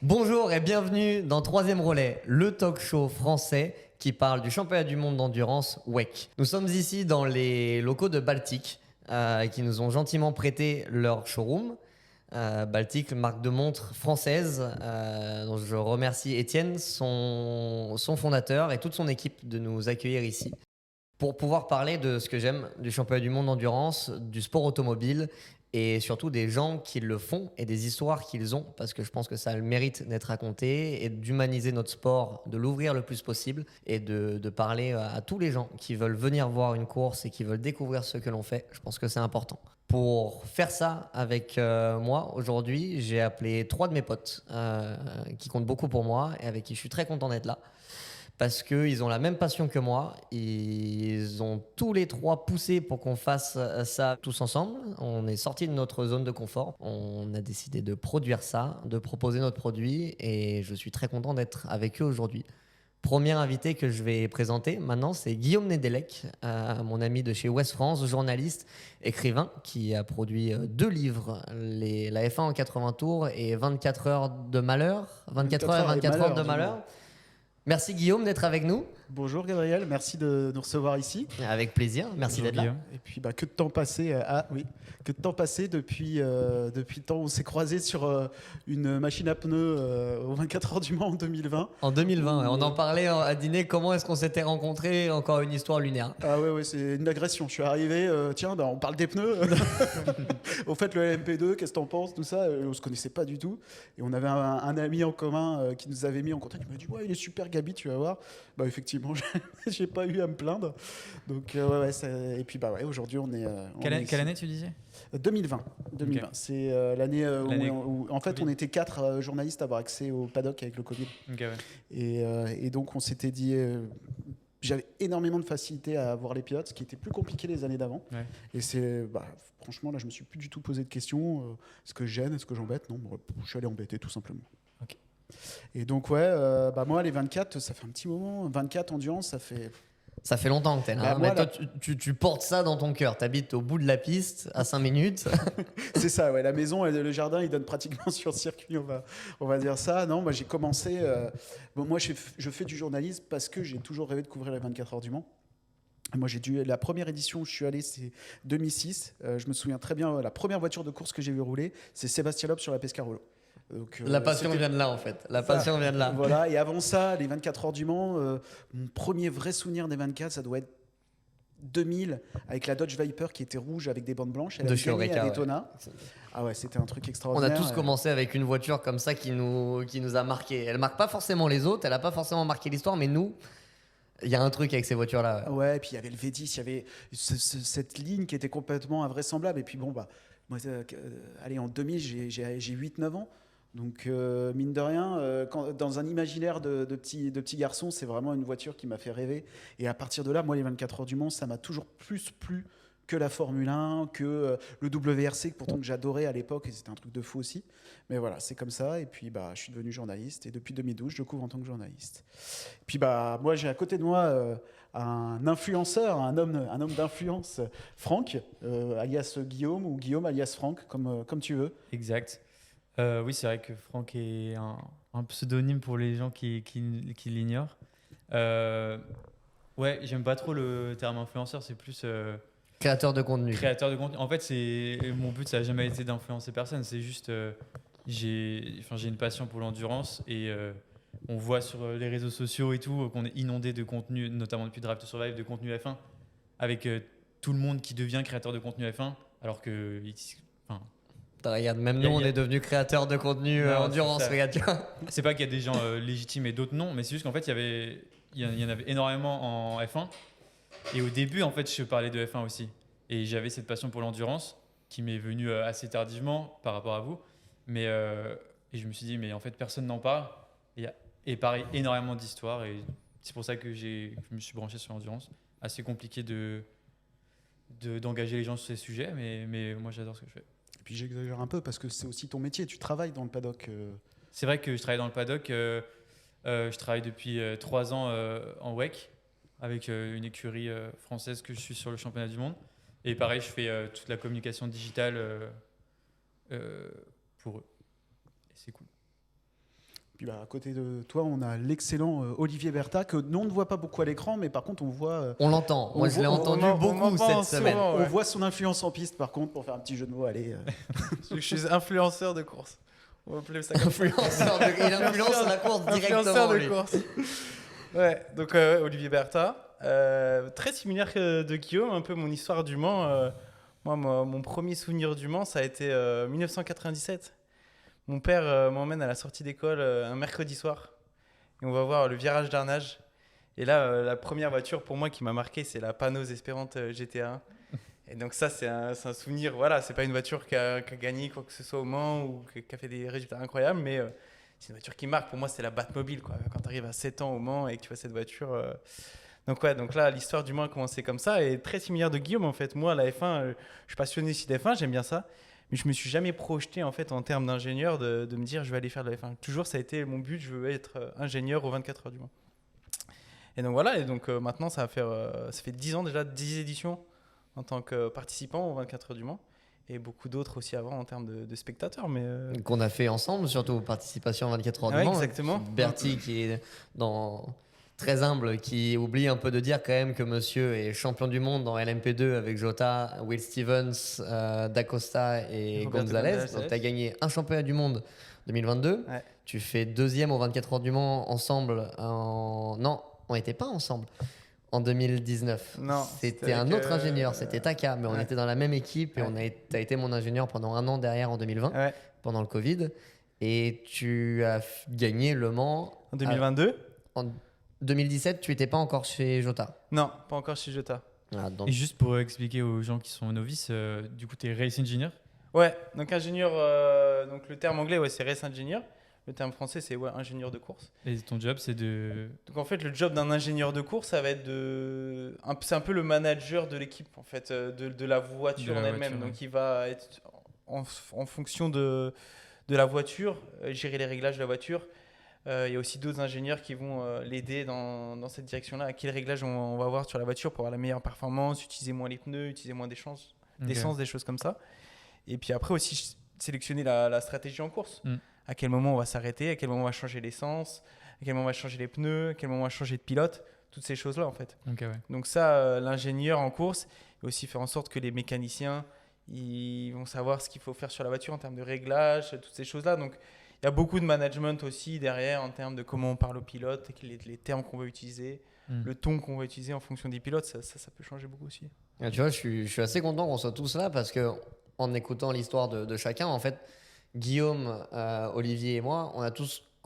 Bonjour et bienvenue dans Troisième Relais, le talk show français qui parle du championnat du monde d'endurance WEC. Nous sommes ici dans les locaux de Baltic qui nous ont gentiment prêté leur showroom. Baltic, marque de montre française, dont je remercie Étienne, son fondateur et toute son équipe de nous accueillir ici pour pouvoir parler de ce que j'aime du championnat du monde d'endurance, du sport automobile et surtout des gens qui le font et des histoires qu'ils ont, parce que je pense que ça a le mérite d'être raconté et d'humaniser notre sport, de l'ouvrir le plus possible et de parler à tous les gens qui veulent venir voir une course et qui veulent découvrir ce que l'on fait. Je pense que c'est important. Pour faire ça avec moi aujourd'hui, j'ai appelé 3 de mes potes qui comptent beaucoup pour moi et avec qui je suis très content d'être là. Parce qu'ils ont la même passion que moi. Ils ont tous les 3 poussé pour qu'on fasse ça tous ensemble. On est sortis de notre zone de confort. On a décidé de produire ça, de proposer notre produit et je suis très content d'être avec eux aujourd'hui. Premier invité que je vais présenter maintenant, c'est Guillaume Nedelec, mon ami de chez Ouest France, journaliste, écrivain, qui a produit 2 livres, la F1 en 80 tours et 24 heures de malheur, 24 heures et 24 heures de malheur. Merci Guillaume d'être avec nous. Bonjour Gabriel, merci de nous recevoir ici. Avec plaisir, merci d'être là. Et puis que de temps passé, que de temps passé depuis le temps où on s'est croisés sur une machine à pneus aux 24 heures du Mans en 2020. En 2020, on en parlait à dîner, comment est-ce qu'on s'était rencontrés, encore une histoire lunaire. Ah ouais, c'est une agression. Je suis arrivé, on parle des pneus. Au fait, le LMP2, qu'est-ce que t'en penses, tout ça, on se connaissait pas du tout. Et on avait un ami en commun qui nous avait mis en contact. Il m'a dit ouais, il est super Gabi, tu vas voir. Bah effectivement, j'ai pas eu à me plaindre. Donc et puis aujourd'hui on est. Quelle année tu disais? 2020. Okay. C'est l'année où en fait Covid. on était 4 journalistes à avoir accès au paddock avec le Covid. Okay, ouais. Et donc on s'était dit. J'avais énormément de facilité à voir les pilotes, ce qui était plus compliqué les années d'avant. Ouais. Et franchement, là, je me suis plus du tout posé de questions. Est-ce que je gêne, est-ce que j'embête? Non, je suis allé embêter tout simplement. Okay. Et donc, moi, les 24, ça fait un petit moment. 24 endurance, ça fait. Ça fait longtemps que t'es là. Mais toi, tu portes ça dans ton cœur. T'habites au bout de la piste, à 5 minutes. C'est ça, ouais. La maison, le jardin, il donne pratiquement sur le circuit, on va dire ça. Non, moi, j'ai commencé... moi, je fais du journalisme parce que j'ai toujours rêvé de couvrir les 24 heures du Mans. Moi, la première édition où je suis allé, c'est 2006. Je me souviens très bien, la première voiture de course que j'ai vu rouler, c'est Sébastien Loeb sur la Pescarolo. Donc, la passion vient de là en fait. La passion vient de là. Voilà, et avant ça, les 24 heures du Mans, mon premier vrai souvenir des 24, ça doit être 2000 avec la Dodge Viper qui était rouge avec des bandes blanches. Elle a gagné à Daytona. Ouais. Ah ouais, c'était un truc extraordinaire. On a tous commencé avec une voiture comme ça qui nous a marqué. Elle marque pas forcément les autres, elle a pas forcément marqué l'histoire, mais nous, il y a un truc avec ces voitures-là. Ouais, et puis il y avait le V10, il y avait cette ligne qui était complètement invraisemblable. Et puis moi, en 2000, j'ai 8-9 ans. Donc, mine de rien, dans un imaginaire de petit garçon, c'est vraiment une voiture qui m'a fait rêver. Et à partir de là, moi, les 24 heures du Mans, ça m'a toujours plus plu que la Formule 1, que le WRC, pourtant que j'adorais à l'époque, et c'était un truc de fou aussi. Mais voilà, c'est comme ça. Et puis, je suis devenu journaliste. Et depuis 2012, je couvre en tant que journaliste. Et puis, moi, j'ai à côté de moi un influenceur, un homme d'influence, Franck, alias Guillaume, ou Guillaume, alias Franck, comme tu veux. Exact. Oui, c'est vrai que Franck est un pseudonyme pour les gens qui l'ignorent. Ouais, j'aime pas trop le terme influenceur, c'est plus... Créateur de contenu. Créateur de contenu. En fait, mon but, ça n'a jamais été d'influencer personne. C'est juste... j'ai une passion pour l'endurance et on voit sur les réseaux sociaux et tout qu'on est inondé de contenu, notamment depuis Drive to Survive, de contenu F1, avec tout le monde qui devient créateur de contenu F1, alors que... Regarde, même nous, on est devenus créateurs de contenu endurance. Regarde, tu vois. C'est pas qu'il y a des gens légitimes et d'autres non, mais c'est juste qu'en fait, il y en avait énormément en F1. Et au début, en fait, je parlais de F1 aussi. Et j'avais cette passion pour l'endurance qui m'est venue assez tardivement par rapport à vous. Mais et je me suis dit, mais en fait, personne n'en parle. Et pareil, énormément d'histoires. Et c'est pour ça que je me suis branché sur l'endurance. Assez compliqué d'engager les gens sur ces sujets, mais moi, j'adore ce que je fais. Puis j'exagère un peu parce que c'est aussi ton métier, tu travailles dans le paddock. C'est vrai que je travaille dans le paddock, je travaille depuis 3 ans en WEC avec une écurie française que je suis sur le championnat du monde. Et pareil, je fais toute la communication digitale pour eux. Et c'est cool. Puis à côté de toi, on a l'excellent Olivier Bertha, que nous, on ne voit pas beaucoup à l'écran, mais par contre, on voit. On l'entend. Moi, je l'ai entendu on beaucoup m'entend cette semaine. souvent, On ouais. voit son influence en piste, par contre, pour faire un petit jeu de mots. Allez. Je suis influenceur de course. On va appeler ça comme ça. Il influence la course Influenceur directement. de lui. course. Ouais, donc Olivier Bertha, très similaire que de Guillaume, un peu mon histoire du Mans. Moi, mon premier souvenir du Mans, ça a été 1997. Mon père m'emmène à la sortie d'école un mercredi soir et on va voir le virage d'Arnage. Et là, la première voiture pour moi qui m'a marqué, c'est la Panos Espérante GT1. Et donc ça, c'est un souvenir. Voilà, c'est pas une voiture qui a gagné quoi que ce soit au Mans ou qui a fait des résultats incroyables, mais c'est une voiture qui marque. Pour moi, c'est la Batmobile, quoi. Quand tu arrives à 7 ans au Mans et que tu vois cette voiture. Donc ouais, donc là, l'histoire du Mans a commencé comme ça et très similaire de Guillaume en fait. Moi, la F1, je suis passionné aussi d'F1, j'aime bien ça. Mais je me suis jamais projeté en fait en termes d'ingénieur de me dire je vais aller faire de la F1. Toujours, ça a été mon but, je veux être ingénieur aux 24 heures du Mans. Et donc voilà, et donc maintenant, ça fait 10 ans déjà, 10 éditions en tant que participant aux 24 heures du Mans. Et beaucoup d'autres aussi avant en termes de spectateurs. Mais Qu'on a fait ensemble, surtout participation 24 heures Ouais, du Mans. exactement. Bertie qui est très humble, qui oublie un peu de dire quand même que monsieur est champion du monde en LMP2 avec Jota, Will Stevens, D'Acosta et Roberto Gonzalez. Gonzalez. Donc tu as gagné un championnat du monde 2022. Ouais. Tu fais deuxième aux 24 heures du Mans ensemble Non, on n'était pas ensemble. En 2019. Non, C'était un autre ingénieur, c'était Taka, mais on ouais. était dans la même équipe et Ouais. tu as été mon ingénieur pendant un an derrière en 2020, ouais. pendant le Covid. Et tu as gagné Le Mans. En 2022 En 2017, tu n'étais pas encore chez Jota. Non, pas encore chez Jota. Ah, donc, Et juste pour expliquer aux gens qui sont novices, du coup, tu es race engineer. Ouais, donc ingénieur, donc le terme anglais, ouais, c'est race engineer. Le terme français, c'est ingénieur de course. Et ton job, c'est de. Donc en fait, le job d'un ingénieur de course, ça va être c'est un peu le manager de l'équipe, en fait, de la voiture De la en elle-même. voiture, Donc il va être en fonction de la voiture, gérer les réglages de la voiture. Il y a aussi d'autres ingénieurs qui vont l'aider dans cette direction-là. À quel réglage on va avoir sur la voiture pour avoir la meilleure performance, utiliser moins les pneus, utiliser moins d'essence, des choses comme ça. Et puis après aussi sélectionner la stratégie en course. À quel moment on va s'arrêter, à quel moment on va changer l'essence, à quel moment on va changer les pneus, à quel moment on va changer de pilote, toutes ces choses-là en fait. Ok, ouais. Donc ça, l'ingénieur en course, il va aussi faire en sorte que les mécaniciens, ils vont savoir ce qu'il faut faire sur la voiture en termes de réglage, toutes ces choses-là. Donc il y a beaucoup de management aussi derrière en termes de comment on parle aux pilotes, les termes qu'on va utiliser, le ton qu'on va utiliser en fonction des pilotes, ça peut changer beaucoup aussi. ah, tu vois, je suis assez content qu'on soit tous là parce que en écoutant l'histoire de chacun, en fait, Guillaume, Olivier et moi,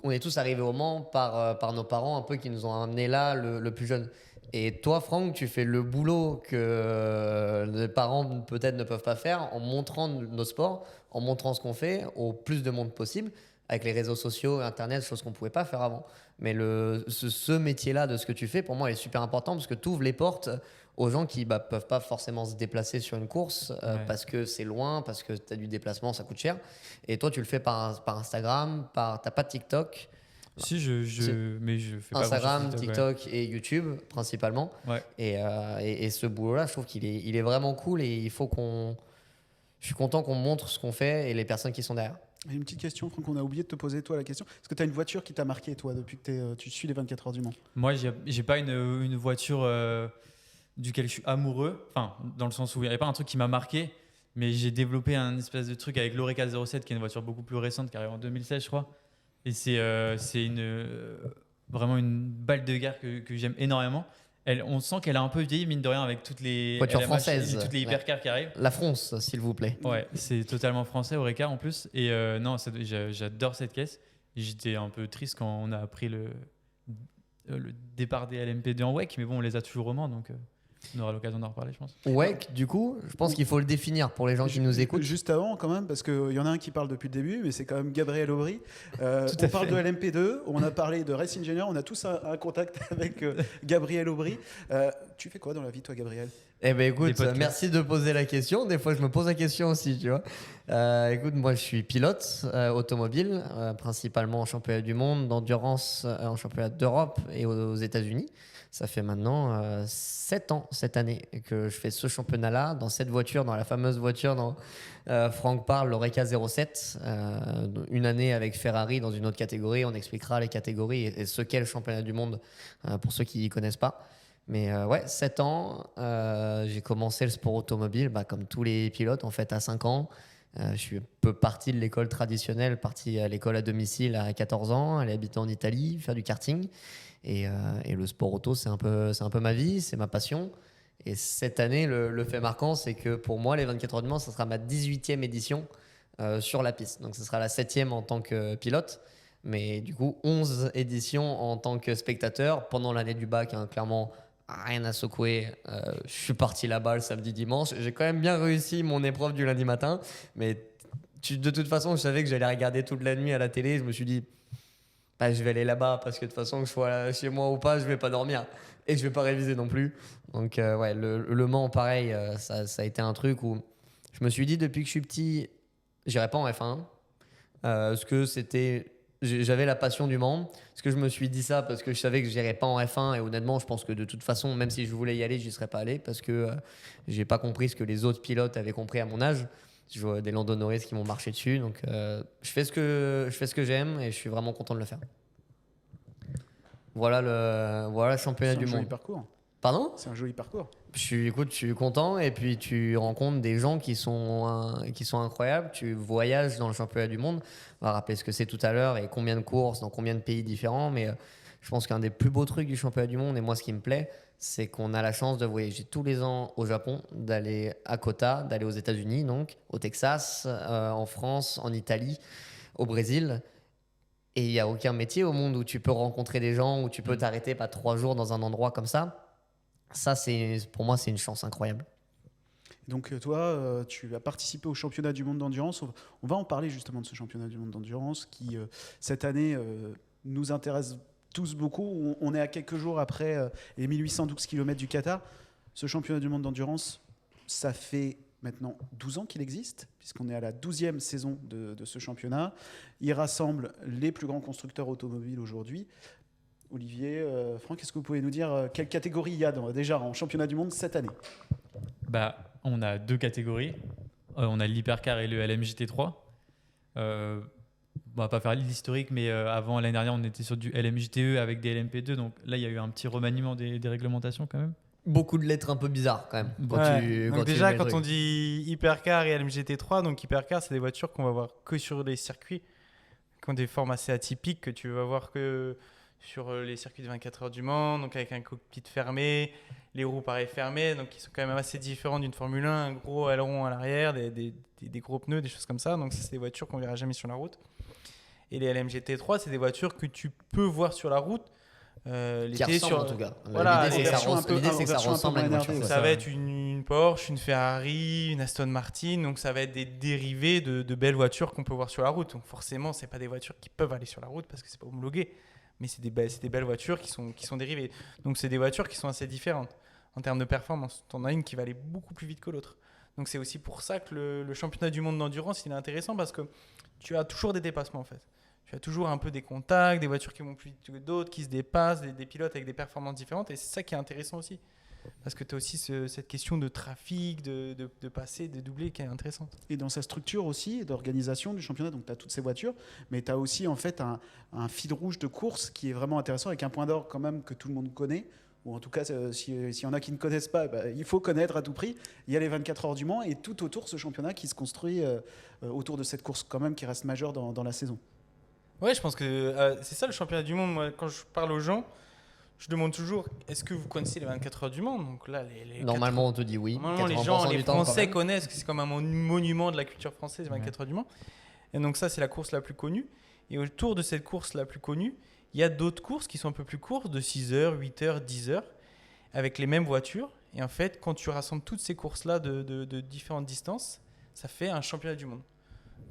on est tous arrivés au Mans par nos parents un peu qui nous ont amenés là le plus jeune. Et toi, Franck, tu fais le boulot que les parents peut-être ne peuvent pas faire en montrant nos sports, en montrant ce qu'on fait au plus de monde possible, avec les réseaux sociaux, Internet, choses qu'on ne pouvait pas faire avant. Mais ce métier-là de ce que tu fais, pour moi, est super important parce que tu ouvres les portes aux gens qui ne peuvent pas forcément se déplacer sur une course parce que c'est loin, parce que tu as du déplacement, ça coûte cher. Et toi, tu le fais par Instagram, tu n'as pas de TikTok. Si, mais je fais pas Instagram, grand-chose sur TikTok et YouTube principalement. Ouais. Et ce boulot-là, je trouve qu'il est vraiment cool et il faut qu'on. Je suis content qu'on montre ce qu'on fait et les personnes qui sont derrière. Et une petite question, Franck, on a oublié de te poser toi la question. Est-ce que tu as une voiture qui t'a marqué, toi, depuis que tu suis les 24 heures du Mans? Moi, j'ai pas une voiture duquel je suis amoureux. Enfin, dans le sens où il n'y a pas un truc qui m'a marqué, mais j'ai développé un espèce de truc avec l'Oreca 07, qui est une voiture beaucoup plus récente, qui arrive en 2016, je crois. Et c'est vraiment une balle de guerre que j'aime énormément. On sent qu'elle a un peu vieilli, mine de rien, avec toutes les Voitures LMH françaises. et toutes les hypercars qui arrivent. La France, s'il vous plaît. Ouais, c'est totalement français, Oreca en plus. Et non, j'adore cette caisse. J'étais un peu triste quand on a appris le départ des LMP2 en WEC, mais bon, on les a toujours au Mans, donc on aura l'occasion d'en reparler, je pense. WEC, du coup, je pense qu'il faut le définir pour les gens qui nous écoutent. Juste avant, quand même, parce qu'il y en a un qui parle depuis le début, mais c'est quand même Gabriel Aubry. On parle de LMP2, on a parlé de Race Engineer, on a tous un contact avec Gabriel Aubry. Tu fais quoi dans la vie, toi, Gabriel? Eh ben écoute, podcasts. merci de poser la question. Des fois, je me pose la question aussi, tu vois. Écoute, moi, je suis pilote automobile, principalement en championnat du monde, d'endurance, en championnat d'Europe et aux États-Unis. Ça fait maintenant 7 ans cette année que je fais ce championnat-là, dans cette voiture, dans la fameuse voiture dont Franck parle, l'Oreca 07. Une année avec Ferrari dans une autre catégorie. On expliquera les catégories et ce qu'est le championnat du monde pour ceux qui ne connaissent pas. Mais ouais, 7 ans, j'ai commencé le sport automobile, comme tous les pilotes, en fait, à 5 ans. Je suis un peu parti de l'école traditionnelle, parti à l'école à domicile à 14 ans, aller habiter en Italie, faire du karting. Et le sport auto, c'est un peu ma vie, c'est ma passion. Et cette année, le fait marquant, c'est que pour moi, les 24 heures du Mans, ça sera ma 18e édition sur la piste. Donc, ce sera la 7e en tant que pilote. Mais du coup, 11 éditions en tant que spectateur pendant l'année du bac, hein, clairement. Rien à secouer. Je suis parti là-bas le samedi dimanche. J'ai quand même bien réussi mon épreuve du lundi matin. Mais de toute façon, je savais que j'allais regarder toute la nuit à la télé. Je me suis dit, je vais aller là-bas parce que de toute façon, que je sois chez moi ou pas, je vais pas dormir. Et je vais pas réviser non plus. Donc, ouais, le Mans, pareil, ça a été un truc où je me suis dit, depuis que je suis petit, j'irai pas en F1. Parce que j'avais la passion du Mans. Est-ce que je me suis dit ça parce que je savais que je n'irais pas en F1 et honnêtement, je pense que de toute façon, même si je voulais y aller, je n'y serais pas allé parce que j'ai pas compris ce que les autres pilotes avaient compris à mon âge. Je vois des Lando Norris qui m'ont marché dessus. Donc, je fais ce que j'aime et je suis vraiment content de le faire. Voilà le championnat du C'est un joli monde. parcours. Pardon ? C'est un joli parcours. Je suis content et puis tu rencontres des gens qui sont incroyables. Tu voyages dans le championnat du monde. On va rappeler ce que c'est tout à l'heure et combien de courses dans combien de pays différents. Mais je pense qu'un des plus beaux trucs du championnat du monde, et moi ce qui me plaît, c'est qu'on a la chance de voyager tous les ans au Japon, d'aller à Kota, d'aller aux États-Unis, donc au Texas, en France, en Italie, au Brésil. Et il n'y a aucun métier au monde où tu peux rencontrer des gens, où tu peux t'arrêter pas 3 jours dans un endroit comme ça. Ça, pour moi, c'est une chance incroyable. Donc toi, tu as participé au championnat du monde d'endurance. On va en parler justement de ce championnat du monde d'endurance qui, cette année, nous intéresse tous beaucoup. On est à quelques jours après les 1812 km du Qatar. Ce championnat du monde d'endurance, ça fait maintenant 12 ans qu'il existe, puisqu'on est à la 12e saison de ce championnat. Il rassemble les plus grands constructeurs automobiles aujourd'hui. Olivier, Franck, est-ce que vous pouvez nous dire quelle catégorie il y a déjà en championnat du monde cette année ? On a 2 catégories. On a l'Hypercar et le LMJT3. On va pas faire l'historique, mais avant l'année dernière, on était sur du LMJTE avec des LMP2. Donc là, il y a eu un petit remaniement des réglementations quand même. Beaucoup de lettres un peu bizarres quand même. Quand on dit Hypercar et LMGT3, donc Hypercar, c'est des voitures qu'on va voir que sur les circuits, qui ont des formes assez atypiques que tu vas voir que sur les circuits de 24 heures du Mans, donc avec un cockpit fermé, les roues pareil fermées, donc qui sont quand même assez différents d'une Formule 1, un gros aileron à l'arrière, des gros pneus, des choses comme ça. Donc ça, c'est des voitures qu'on verra jamais sur la route. Et les LMGT3, c'est des voitures que tu peux voir sur la route. Qui ressemble en tout cas. Voilà, l'idée, c'est que ça ressemble à une voiture. Ça va être une Porsche, une Ferrari, une Aston Martin. Donc ça va être des dérivés de belles voitures qu'on peut voir sur la route. Donc forcément, c'est pas des voitures qui peuvent aller sur la route parce que c'est pas homologué. Mais c'est des belles voitures qui sont dérivées. Donc c'est des voitures qui sont assez différentes en termes de performance. T'en as une qui va aller beaucoup plus vite que l'autre. Donc c'est aussi pour ça que le championnat du monde d'endurance, il est intéressant parce que tu as toujours des dépassements en fait. Tu as toujours un peu des contacts, des voitures qui vont plus vite que d'autres, qui se dépassent, des pilotes avec des performances différentes. Et c'est ça qui est intéressant aussi. Parce que tu as aussi cette question de trafic, de passer, de doubler qui est intéressante. Et dans sa structure aussi, d'organisation du championnat, donc tu as toutes ces voitures, mais tu as aussi en fait un fil rouge de course qui est vraiment intéressant, avec un point d'or quand même que tout le monde connaît. Ou en tout cas, s'il y en a qui ne connaissent pas, il faut connaître à tout prix. Il y a les 24 heures du Mans et tout autour ce championnat qui se construit autour de cette course quand même qui reste majeure dans la saison. Ouais, je pense que c'est ça le championnat du monde. Moi, quand je parle aux gens, je demande toujours est-ce que vous connaissez les 24 heures du Mans ? Donc là, Normalement, on te dit oui. Normalement, les Français connaissent que c'est comme un monument de la culture française, les 24 heures du Mans. Et donc ça, c'est la course la plus connue. Et autour de cette course la plus connue, il y a d'autres courses qui sont un peu plus courtes, de 6 heures, 8 heures, 10 heures, avec les mêmes voitures. Et en fait, quand tu rassembles toutes ces courses-là de différentes distances, ça fait un championnat du monde.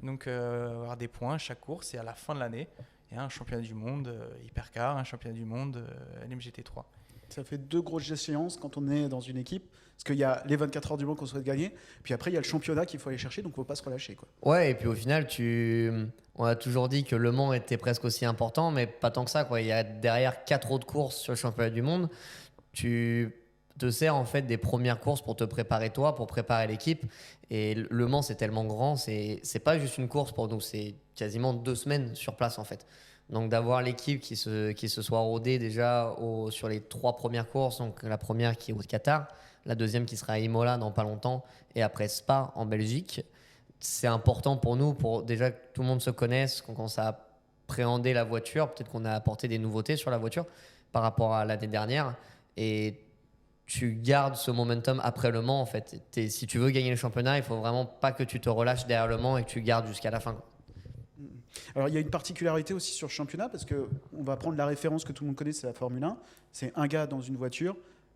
Donc, avoir des points à chaque course et à la fin de l'année, il y a un championnat du monde Hypercar, un championnat du monde LMGT3. Ça fait 2 grosses échéances quand on est dans une équipe. Parce qu'il y a les 24 heures du Mans qu'on souhaite gagner, puis après il y a le championnat qu'il faut aller chercher, donc il ne faut pas se relâcher, quoi. Ouais, et puis au final, on a toujours dit que Le Mans était presque aussi important, mais pas tant que ça, quoi. Il y a derrière 4 autres courses sur le championnat du monde. Tu te sers en fait des premières courses pour te préparer toi, pour préparer l'équipe. Et Le Mans, c'est tellement grand, c'est pas juste une course pour nous, c'est quasiment 2 semaines sur place en fait. Donc d'avoir l'équipe qui se soit rodée déjà sur les 3 premières courses, donc la première qui est au Qatar, la deuxième qui sera à Imola dans pas longtemps, et après Spa en Belgique, c'est important pour nous, pour déjà que tout le monde se connaisse, qu'on commence à appréhender la voiture, peut-être qu'on a apporté des nouveautés sur la voiture par rapport à l'année dernière, et tu gardes ce momentum après Le Mans en fait. Si tu veux gagner le championnat, il faut vraiment pas que tu te relâches derrière Le Mans et que tu gardes jusqu'à la fin. Alors il y a une particularité aussi sur le championnat, parce qu'on va prendre la référence que tout le monde connaît, c'est la Formule 1. C'est un gars dans une voiture.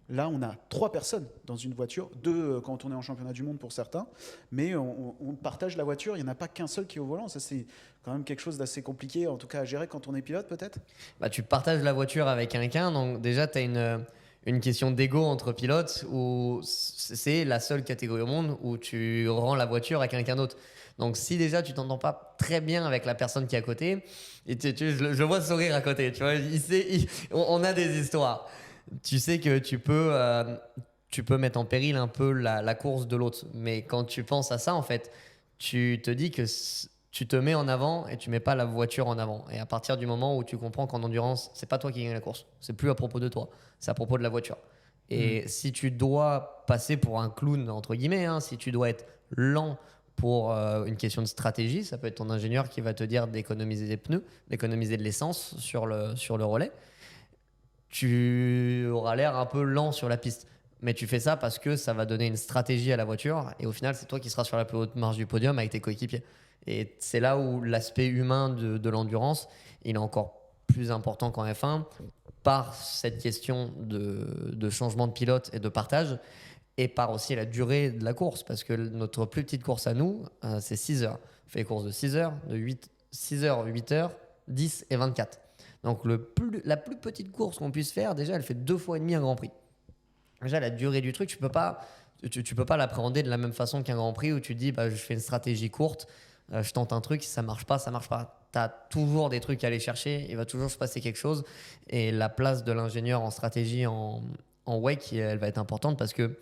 Là, on a 3 personnes dans une voiture, 2 quand on est en championnat du monde pour certains, mais on partage la voiture, il n'y en a pas qu'un seul qui est au volant. Ça, c'est quand même quelque chose d'assez compliqué, en tout cas à gérer quand on est pilote peut-être. Bah, tu partages la voiture avec quelqu'un, donc déjà tu as une question d'ego entre pilotes, où c'est la seule catégorie au monde où tu rends la voiture à quelqu'un d'autre. Donc si déjà tu t'entends pas très bien avec la personne qui est à côté, et je vois sourire à côté, tu vois, on a des histoires. Tu sais que tu peux mettre en péril un peu la course de l'autre. Mais quand tu penses à ça, en fait, tu te dis que tu te mets en avant et tu mets pas la voiture en avant. Et à partir du moment où tu comprends qu'en endurance, c'est pas toi qui gagne la course, c'est plus à propos de toi, c'est à propos de la voiture. Et si tu dois passer pour un clown, entre guillemets, hein, si tu dois être lent pour une question de stratégie, ça peut être ton ingénieur qui va te dire d'économiser des pneus, d'économiser de l'essence sur le relais. Tu auras l'air un peu lent sur la piste. Mais tu fais ça parce que ça va donner une stratégie à la voiture. Et au final, c'est toi qui seras sur la plus haute marge du podium avec tes coéquipiers. Et c'est là où l'aspect humain de l'endurance, il est encore plus important qu'en F1 par cette question de changement de pilote et de partage, et par aussi la durée de la course. Parce que notre plus petite course à nous, c'est 6 heures. On fait des courses de 6 heures, de 6 heures, 8 heures, 10 et 24. Donc la plus petite course qu'on puisse faire, déjà, elle fait 2 fois et demi un Grand Prix. Déjà, la durée du truc, tu peux pas l'appréhender de la même façon qu'un Grand Prix où tu te dis, bah, je fais une stratégie courte, je tente un truc, si ça marche pas, ça marche pas. Tu as toujours des trucs à aller chercher, il va toujours se passer quelque chose. Et la place de l'ingénieur en stratégie en WEC, elle va être importante, parce que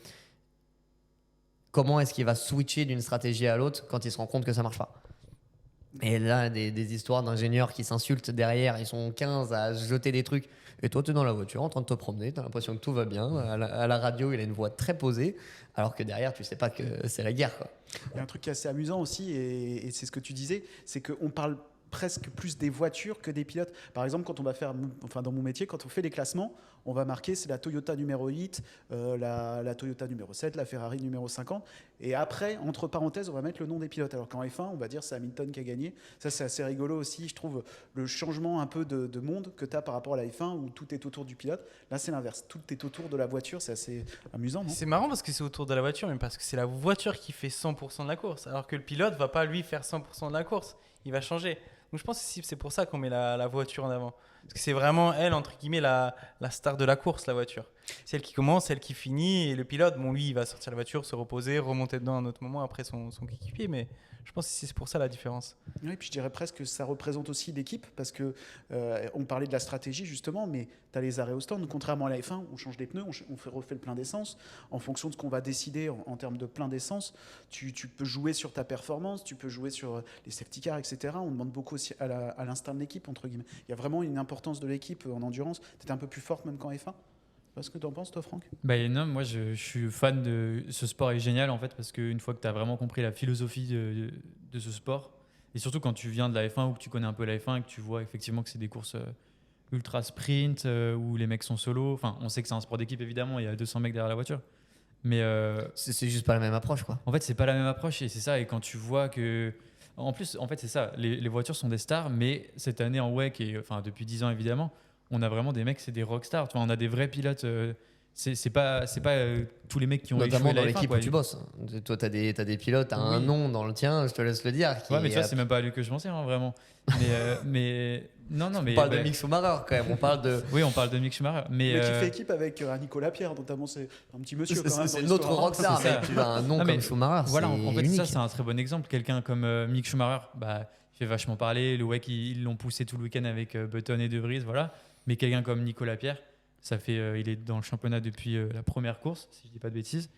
comment est-ce qu'il va switcher d'une stratégie à l'autre quand il se rend compte que ça marche pas? Et là, des histoires d'ingénieurs qui s'insultent derrière, ils sont 15 à jeter des trucs. Et toi, tu es dans la voiture en train de te promener, tu as l'impression que tout va bien. À la radio, il a une voix très posée, alors que derrière, tu sais pas que c'est la guerre, quoi. Il y a un truc qui est assez amusant aussi, et c'est ce que tu disais, c'est qu'on parle presque plus des voitures que des pilotes. Par exemple, quand on va faire, enfin dans mon métier, quand on fait les classements, on va marquer c'est la Toyota numéro 8, la Toyota numéro 7, la Ferrari numéro 50. Et après, entre parenthèses, on va mettre le nom des pilotes. Alors qu'en F1, on va dire c'est Hamilton qui a gagné. Ça, c'est assez rigolo aussi, je trouve, le changement un peu de monde que tu as par rapport à la F1 où tout est autour du pilote. Là, c'est l'inverse. Tout est autour de la voiture. C'est assez amusant, non? C'est marrant parce que c'est autour de la voiture, mais parce que c'est la voiture qui fait 100% de la course. Alors que le pilote va pas, lui, faire 100% de la course. Il va changer. Donc je pense que c'est pour ça qu'on met la voiture en avant. Parce que c'est vraiment elle, entre guillemets, la star de la course, la voiture. C'est elle qui commence, c'est elle qui finit. Et le pilote, bon, lui, il va sortir la voiture, se reposer, remonter dedans à un autre moment après son équipier. Mais je pense que c'est pour ça la différence. Oui, puis je dirais presque que ça représente aussi l'équipe, parce que on parlait de la stratégie justement, mais tu as les arrêts au stand. Contrairement à la F1, on change des pneus, refait le plein d'essence. En fonction de ce qu'on va décider en termes de plein d'essence, tu peux jouer sur ta performance, tu peux jouer sur les safety cars, etc. On demande beaucoup aussi à l'instinct de l'équipe, entre guillemets. Il y a vraiment une importance de l'équipe en endurance. Tu es un peu plus forte même qu'en F1. Qu'est-ce que tu en penses, toi, Franck? Bah, non, moi je suis fan de ce sport, est génial en fait, parce qu'une fois que tu as vraiment compris la philosophie de ce sport, et surtout quand tu viens de la F1 ou que tu connais un peu la F1 et que tu vois effectivement que c'est des courses ultra sprint où les mecs sont solo, enfin on sait que c'est un sport d'équipe évidemment, il y a 200 mecs derrière la voiture, mais C'est juste pas la même approche, quoi. en fait c'est pas la même approche, et c'est ça. Et quand tu vois que en plus en fait c'est ça, les voitures sont des stars, mais cette année en WEC et enfin depuis 10 ans évidemment, on a vraiment des mecs, c'est des rockstars. Tu vois, on a des vrais pilotes c'est pas tous les mecs qui ont Notamment échoué dans la F1, l'équipe quoi. où tu bosses. Toi, t'as des pilotes, t'as un Oui. nom dans le tien, je te laisse le dire. Ouais, mais tu vois, c'est même pas à lui que je pensais, hein, vraiment. Mais non, mais On parle de ouais. Mick Schumacher quand même, on parle de... Oui, on parle de Mick Schumacher, mais Mais qui fait équipe avec Nicolas Pierre, notamment, c'est un petit monsieur quand même. C'est dans notre l'histoire. rockstar, C'est ça. mais tu as un nom Non, mais comme Schumacher, voilà, c'est en fait, unique. ça, c'est un très bon exemple. Quelqu'un comme Mick Schumacher, bah, il fait vachement parler. Le WEC, ils l'ont poussé tout le week-end avec Button et De Vries, voilà. Mais quelqu'un comme Nicolas Pierre, ça fait, il est dans le championnat depuis la première course, si je dis pas de bêtises.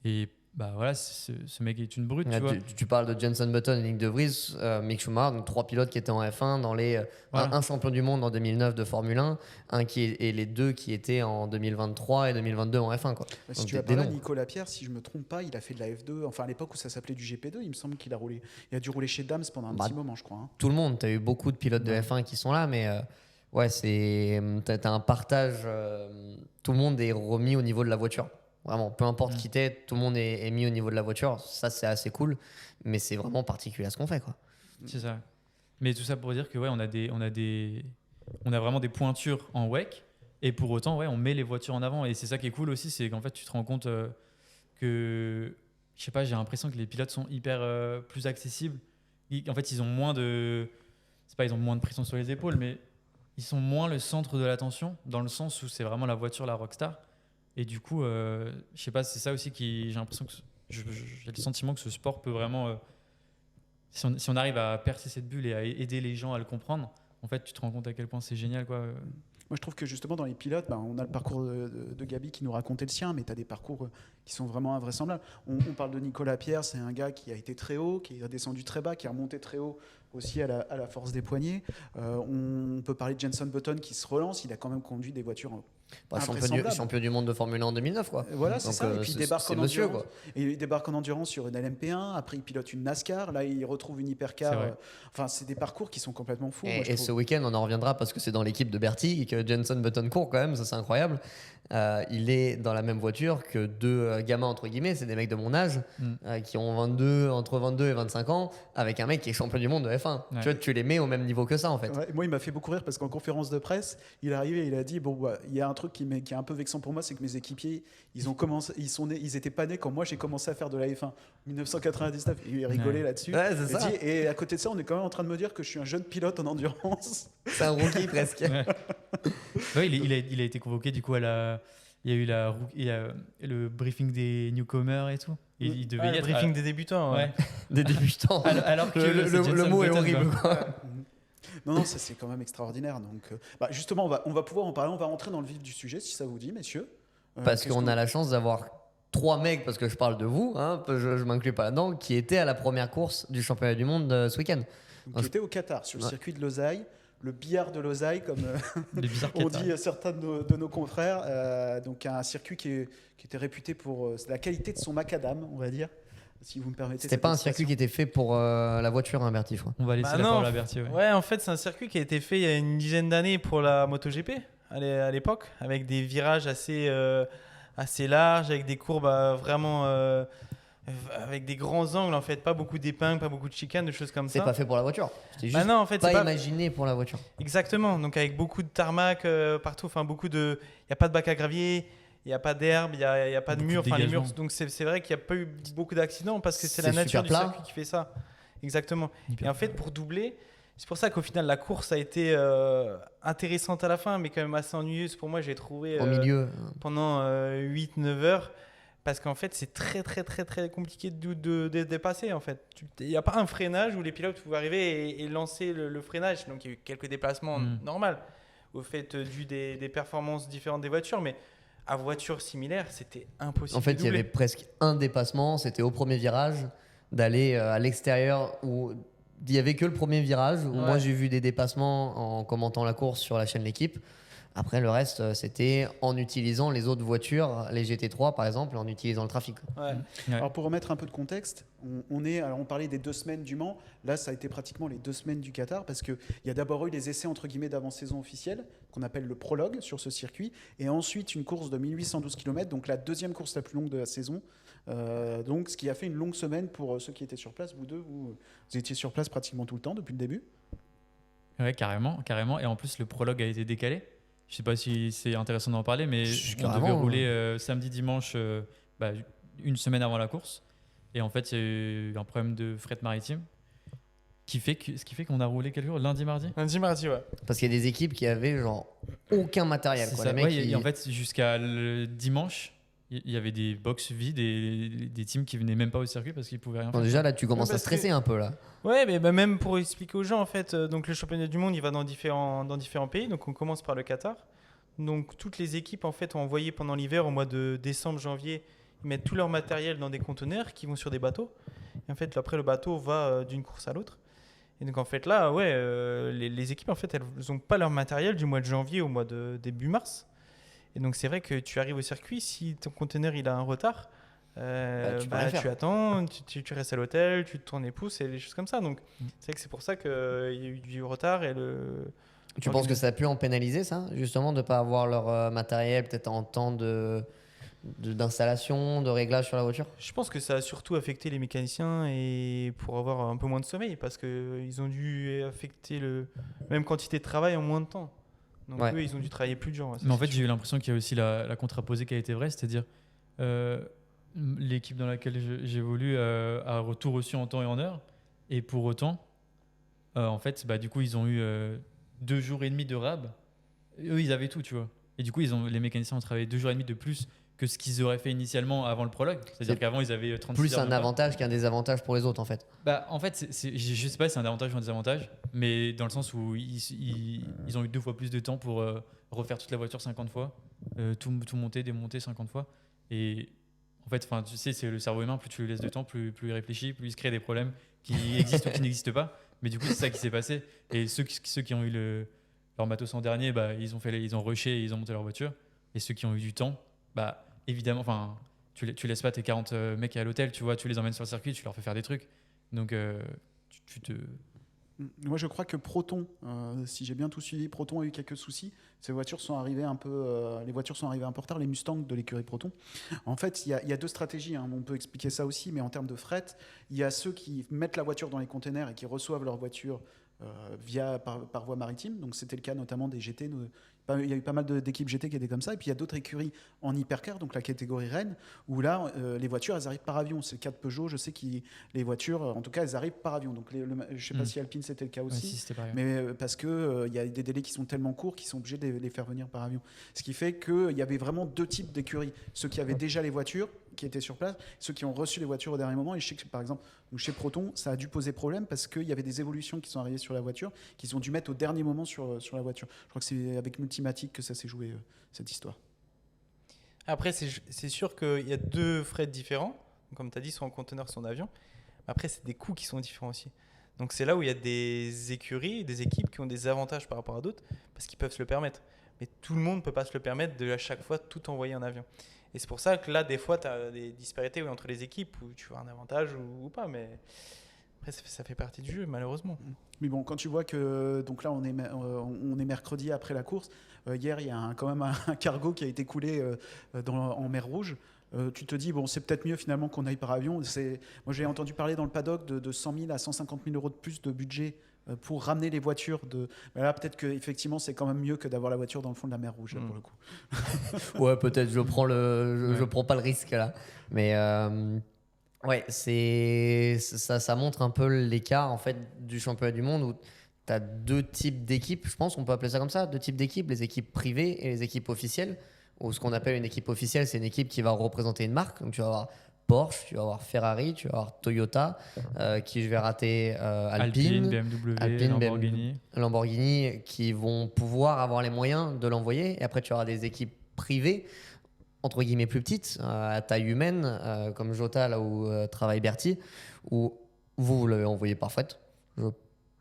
Et bah voilà, ce mec est une brute, Là, tu vois. tu parles de Jenson Button et Nick De Vries, Mick Schumacher, donc 3 pilotes qui étaient en F1, dans les, Voilà. un champion du monde en 2009 de Formule 1, et les 2 qui étaient en 2023 et 2022 en F1. Quoi. Si Donc, tu as des parlé noms. Nicolas Pierre, si je me trompe pas, il a fait de la F2, enfin à l'époque où ça s'appelait du GP2, il me semble qu'il a roulé. Il a dû rouler chez Dams pendant un Bah, petit moment, je crois. Hein. Tout le monde, tu as eu beaucoup de pilotes de F1 qui sont là, mais ouais, t'as un partage, tout le monde est remis au niveau de la voiture. Vraiment, peu importe qui t'es, tout le monde est mis au niveau de la voiture. Ça, c'est assez cool, mais c'est vraiment particulier à ce qu'on fait. Quoi. C'est ça. Mais tout ça pour dire que ouais, on a vraiment des pointures en WEC, et pour autant, ouais, on met les voitures en avant. Et c'est ça qui est cool aussi, c'est qu'en fait, tu te rends compte que, je sais pas, j'ai l'impression que les pilotes sont hyper plus accessibles. En fait, ils ont moins de, c'est pas, ils ont moins de pression sur les épaules, mais ils sont moins le centre de l'attention, dans le sens où c'est vraiment la voiture, la rockstar. Et du coup, je sais pas, c'est ça aussi qui, j'ai l'impression que j'ai le sentiment que ce sport peut vraiment, si on arrive à percer cette bulle et à aider les gens à le comprendre, en fait, tu te rends compte à quel point c'est génial, quoi. Moi, je trouve que justement, dans les pilotes, on a le parcours de Gabi qui nous racontait le sien, mais tu as des parcours qui sont vraiment invraisemblables. On parle de Nicolas Pierre, c'est un gars qui a été très haut, qui est descendu très bas, qui est remonté très haut aussi à la force des poignets. On peut parler de Jenson Button qui se relance, il a quand même conduit des voitures Champion du monde de Formule 1 en 2009. Quoi. Voilà, c'est Donc, ça. Et puis il débarque en monsieur, endurance. quoi. Et il débarque en endurance sur une LMP1. Après, il pilote une NASCAR. Là, il retrouve une C'est hypercar. vrai. Enfin, c'est des parcours qui sont complètement fous. moi, je Et trouve. ce week-end, on en reviendra parce que c'est dans l'équipe de Bertie et que Jenson Button court quand même, ça c'est incroyable. Il est dans la même voiture que deux gamins, entre guillemets, c'est des mecs de mon âge, qui ont entre 22 et 25 ans, avec un mec qui est champion du monde de F1. Ouais. Tu vois, tu les mets au même niveau que ça en fait. Ouais, moi, il m'a fait beaucoup rire parce qu'en conférence de presse, il est arrivé et il a dit bon, il y a un truc qui est un peu vexant pour moi, c'est que mes équipiers, ils étaient pas nés quand moi j'ai commencé à faire de la F1 1999. Et il rigolait là-dessus. Ouais, c'est Il ça. dit, et à côté de ça, on est quand même en train de me dire que je suis un jeune pilote en endurance. C'est un rookie presque. Ouais. Ouais, il a été convoqué du coup à la. Il y a eu le briefing des newcomers et tout. Il devait y le être. briefing des débutants. Ouais. Des débutants. Alors que le c'est Jenson mot est Button, horrible. quoi. Quoi. Non, ça c'est quand même extraordinaire. Donc, justement, on va pouvoir en parler. On va rentrer dans le vif du sujet, si ça vous dit, messieurs. Parce Qu'est-ce qu'on que- a la chance d'avoir 3 mecs, parce que je parle de vous, hein, je m'inclus pas là-dedans, qui étaient à la première course du championnat du monde ce week-end. Donc, qui était au Qatar, sur le Ouais. circuit de Losail, le billard de Losail, comme Les bizarres on quêtes, dit certains de nos confrères. Donc, un circuit qui était réputé pour la qualité de son macadam, on va dire, si vous me permettez. C'était cette pas un circuit qui était fait pour la voiture, hein, Bertie, je crois. On va laisser Bah la non. parole à Berthier. Ouais. Ouais, en fait, c'est un circuit qui a été fait il y a une dizaine d'années pour la MotoGP à l'époque, avec des virages assez larges, avec des courbes vraiment avec des grands angles, en fait, pas beaucoup d'épingles, pas beaucoup de chicanes, de choses comme C'est ça. pas fait pour la voiture. C'était juste Bah non, en fait, pas c'est pas imaginé pour la voiture. exactement. Donc avec beaucoup de tarmac partout, enfin il y a pas de bac à gravier, il y a pas d'herbe, il y a pas de Beaucoup mur, de enfin les murs. dégagement. Donc c'est vrai qu'il y a pas eu beaucoup d'accidents parce que c'est la C'est nature super du plat. circuit qui fait ça. Exactement. Hyper Et en fait, pour doubler, c'est pour ça qu'au final, la course a été intéressante à la fin, mais quand même assez ennuyeuse pour moi. J'ai trouvé Au milieu. pendant 8-9 heures, parce qu'en fait, c'est très, très, très, très compliqué de dépasser. En fait, il n'y a pas un freinage où les pilotes pouvaient arriver et lancer le freinage. Donc, il y a eu quelques déplacements normaux au fait dû des performances différentes des voitures, mais à voiture similaire, c'était impossible. En fait, de il y doubler. avait presque un dépassement. C'était au premier virage, d'aller à l'extérieur où il n'y avait que le premier virage où Ouais. moi j'ai vu des dépassements en commentant la course sur la chaîne L'équipe. Après, le reste, c'était en utilisant les autres voitures, les GT3 par exemple, en utilisant le trafic. Ouais. Ouais. Alors pour remettre un peu de contexte, on parlait des 2 semaines du Mans. Là, ça a été pratiquement les 2 semaines du Qatar parce qu'il y a d'abord eu les essais entre guillemets d'avant-saison officielle qu'on appelle le prologue sur ce circuit, et ensuite une course de 1812 km, donc la deuxième course la plus longue de la saison. Donc ce qui a fait une longue semaine pour ceux qui étaient sur place. Vous deux, vous étiez sur place pratiquement tout le temps depuis le début. Ouais, carrément. Et en plus, le prologue a été décalé. Je sais pas si c'est intéressant d'en parler, mais on devait Carrément, rouler samedi, dimanche, une semaine avant la course. Et en fait, il y a eu un problème de fret maritime ce qui fait qu'on a roulé quel jour? Lundi, mardi? Lundi, mardi, ouais. Parce qu'il y a des équipes qui avaient genre aucun matériel. C'est Quoi. ça. Les mecs, Ouais, et en fait, jusqu'à le dimanche, il y avait des box vides et des teams qui venaient même pas au circuit parce qu'ils pouvaient rien Bon, faire. déjà là, tu commences à parce stresser un peu là. Ouais, mais même pour expliquer aux gens, en fait, donc le championnat du monde, il va dans différents pays. Donc on commence par le Qatar. Donc toutes les équipes, en fait, ont envoyé pendant l'hiver, au mois de décembre, janvier, ils mettent tout leur matériel dans des conteneurs qui vont sur des bateaux. Et en fait, après, le bateau va d'une course à l'autre. Et donc en fait là, ouais, les équipes, en fait, elles n'ont pas leur matériel du mois de janvier au mois de début mars. Et donc c'est vrai que tu arrives au circuit, si ton conteneur il a un retard, tu peux rien faire. tu attends, tu restes à l'hôtel, tu te tournes les pouces et des choses comme ça. Donc c'est vrai que c'est pour ça qu'il y a eu du retard et le. Tu penses que ça a pu en pénaliser ça, justement, de ne pas avoir leur matériel peut-être en temps d'installation, de réglage sur la voiture? Je pense que ça a surtout affecté les mécaniciens et pour avoir un peu moins de sommeil parce qu'ils ont dû affecter la même quantité de travail en moins de temps. Donc Ouais. eux, ils ont dû travailler plus dur. Mais en fait, j'ai eu l'impression qu'il y a aussi la contraposée qui a été vraie, c'est-à-dire l'équipe dans laquelle j'évolue a tout reçu en temps et en heure. Et pour autant, en fait, du coup, ils ont eu 2 jours et demi de rab. Et eux, ils avaient tout, tu vois. Et du coup, les mécaniciens ont travaillé 2 jours et demi de plus que ce qu'ils auraient fait initialement avant le prologue. C'est-à-dire C'est qu'avant, ils avaient 36 Plus heures un de rab. avantage qu'un désavantage pour les autres en fait. En fait, je sais pas si c'est un avantage ou un désavantage, mais dans le sens où ils ont eu 2 fois plus de temps pour refaire toute la voiture 50 fois, tout monter, démonter 50 fois. Et en fait, tu sais, c'est le cerveau humain, plus tu lui laisses de temps, plus il réfléchit, plus il se crée des problèmes qui existent ou qui n'existent pas. Mais du coup, c'est ça qui s'est passé. Et ceux qui ont eu leur matos en dernier, ils ont rushé et ils ont monté leur voiture. Et ceux qui ont eu du temps, évidemment, tu laisses pas tes 40 mecs à l'hôtel, tu vois, tu les emmènes sur le circuit, tu leur fais faire des trucs. Donc, tu te. Moi, je crois que Proton, si j'ai bien tout suivi, Proton a eu quelques soucis. Ces voitures sont arrivées les voitures sont arrivées un peu en retard, les Mustangs de l'écurie Proton. En fait, il y a 2 stratégies. On peut expliquer ça aussi, mais en termes de fret, il y a ceux qui mettent la voiture dans les containers et qui reçoivent leur voiture par voie maritime. Donc, c'était le cas notamment des GT. Il y a eu pas mal d'équipes GT qui étaient comme ça. Et puis, il y a d'autres écuries en hypercar, donc la catégorie Rennes, où là, les voitures, elles arrivent par avion. C'est le cas de Peugeot. Je sais que les voitures, en tout cas, elles arrivent par avion. Donc, je ne sais pas si Alpine, c'était le cas aussi. Ouais, si, c'était pareil. Mais parce qu'il y a des délais qui sont tellement courts qu'ils sont obligés de les faire venir par avion. Ce qui fait qu'il y avait vraiment 2 types d'écuries. Ceux qui avaient déjà les voitures, qui étaient sur place, ceux qui ont reçu les voitures au dernier moment. Et je sais que, par exemple, chez Proton, ça a dû poser problème parce qu'il y avait des évolutions qui sont arrivées sur la voiture, qu'ils ont dû mettre au dernier moment sur la voiture. Je crois que c'est avec Multimatic que ça s'est joué, cette histoire. Après, c'est sûr qu'il y a 2 frais différents. Comme tu as dit, soit en conteneur, soit en avion. Mais après, c'est des coûts qui sont différents aussi. Donc c'est là où il y a des écuries, des équipes qui ont des avantages par rapport à d'autres parce qu'ils peuvent se le permettre. Mais tout le monde ne peut pas se le permettre de à chaque fois tout envoyer en avion. Et c'est pour ça que là, des fois, tu as des disparités entre les équipes où tu as un avantage ou pas. Mais après, ça fait partie du jeu, malheureusement. Mais bon, quand tu vois que donc là on est mercredi après la course, hier il y a quand même un cargo qui a été coulé en mer Rouge. Tu te dis bon, c'est peut-être mieux finalement qu'on aille par avion. Moi j'ai entendu parler dans le paddock de 100 000 à 150 000 euros de plus de budget pour ramener les voitures. Mais là peut-être que effectivement c'est quand même mieux que d'avoir la voiture dans le fond de la mer Rouge là, pour le coup. Ouais, peut-être, je prends pas le risque là. Mais ouais, ça montre un peu l'écart en fait du championnat du monde où tu as 2 types d'équipes, je pense qu'on peut appeler ça comme ça, 2 types d'équipes, les équipes privées et les équipes officielles. Ou ce qu'on appelle une équipe officielle, c'est une équipe qui va représenter une marque. Donc tu vas avoir Porsche, tu vas avoir Ferrari, tu vas avoir Toyota, qui je vais rater Alpine, BMW, Lamborghini, qui vont pouvoir avoir les moyens de l'envoyer. Et après, tu auras des équipes privées, entre guillemets plus petites, à taille humaine, comme Jota, là où travaille Berthy, où vous l'avez envoyé par fret.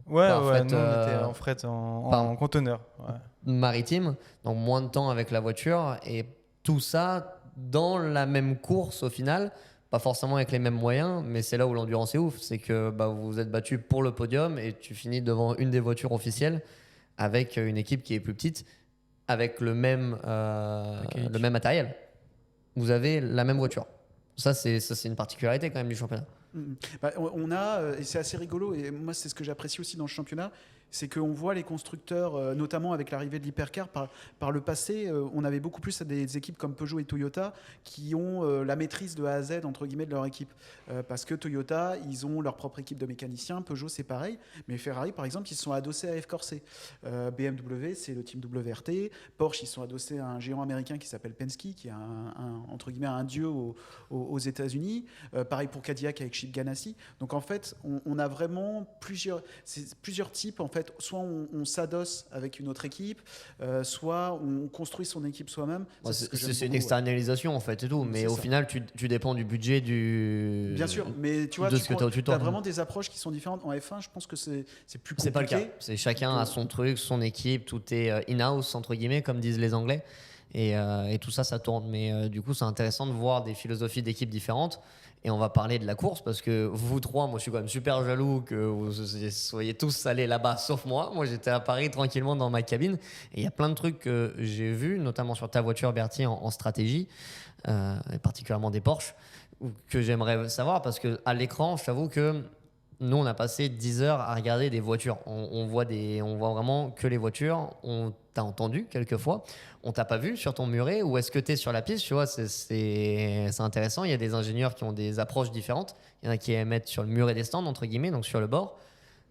Ouais, Par fret, nous on était en fret en conteneur. Ouais. Maritime, donc moins de temps avec la voiture, et tout ça dans la même course au final, pas forcément avec les mêmes moyens, mais c'est là où l'endurance est ouf, c'est que vous vous êtes battu pour le podium et tu finis devant une des voitures officielles avec une équipe qui est plus petite, avec le même matériel. Vous avez la même voiture. Ça c'est une particularité quand même du championnat. On a, et c'est assez rigolo, et moi c'est ce que j'apprécie aussi dans le championnat, c'est qu'on voit les constructeurs, notamment avec l'arrivée de l'hypercar, par le passé, on avait beaucoup plus des équipes comme Peugeot et Toyota qui ont la maîtrise de A à Z, entre guillemets, de leur équipe. Parce que Toyota, ils ont leur propre équipe de mécaniciens, Peugeot, c'est pareil, mais Ferrari, par exemple, ils sont adossés à F-Corse. BMW, c'est le team WRT. Porsche, ils sont adossés à un géant américain qui s'appelle Penske, qui est entre guillemets un dieu aux États-Unis. Pareil pour Cadillac avec Chip Ganassi. Donc en fait, on a vraiment plusieurs types. En fait, soit on s'adosse avec une autre équipe, soit on construit son équipe soi-même. C'est une externalisation en fait, c'est tout. Mais au final, tu dépends du budget du. Bien sûr, mais tu vois, de ce que tu as vraiment des approches qui sont différentes. En F1, je pense que c'est plus compliqué. C'est pas le cas. C'est chacun a son truc, son équipe, tout est in-house entre guillemets, comme disent les Anglais. Et tout ça, ça tourne. Mais du coup, c'est intéressant de voir des philosophies d'équipes différentes. Et on va parler de la course parce que vous trois, moi je suis quand même super jaloux que vous soyez tous allés là-bas sauf moi. Moi j'étais à Paris tranquillement dans ma cabine. Et il y a plein de trucs que j'ai vus, notamment sur ta voiture Bertie en stratégie, et particulièrement des Porsche, que j'aimerais savoir parce qu'à l'écran, je t'avoue que nous on a passé 10 heures à regarder des voitures. On voit vraiment que les voitures. On t'a entendu quelques fois. On t'a pas vu sur ton muret ou est-ce que tu es sur la piste, tu vois, c'est intéressant. Il y a des ingénieurs qui ont des approches différentes. Il y en a qui aiment être sur le muret des stands, entre guillemets, donc sur le bord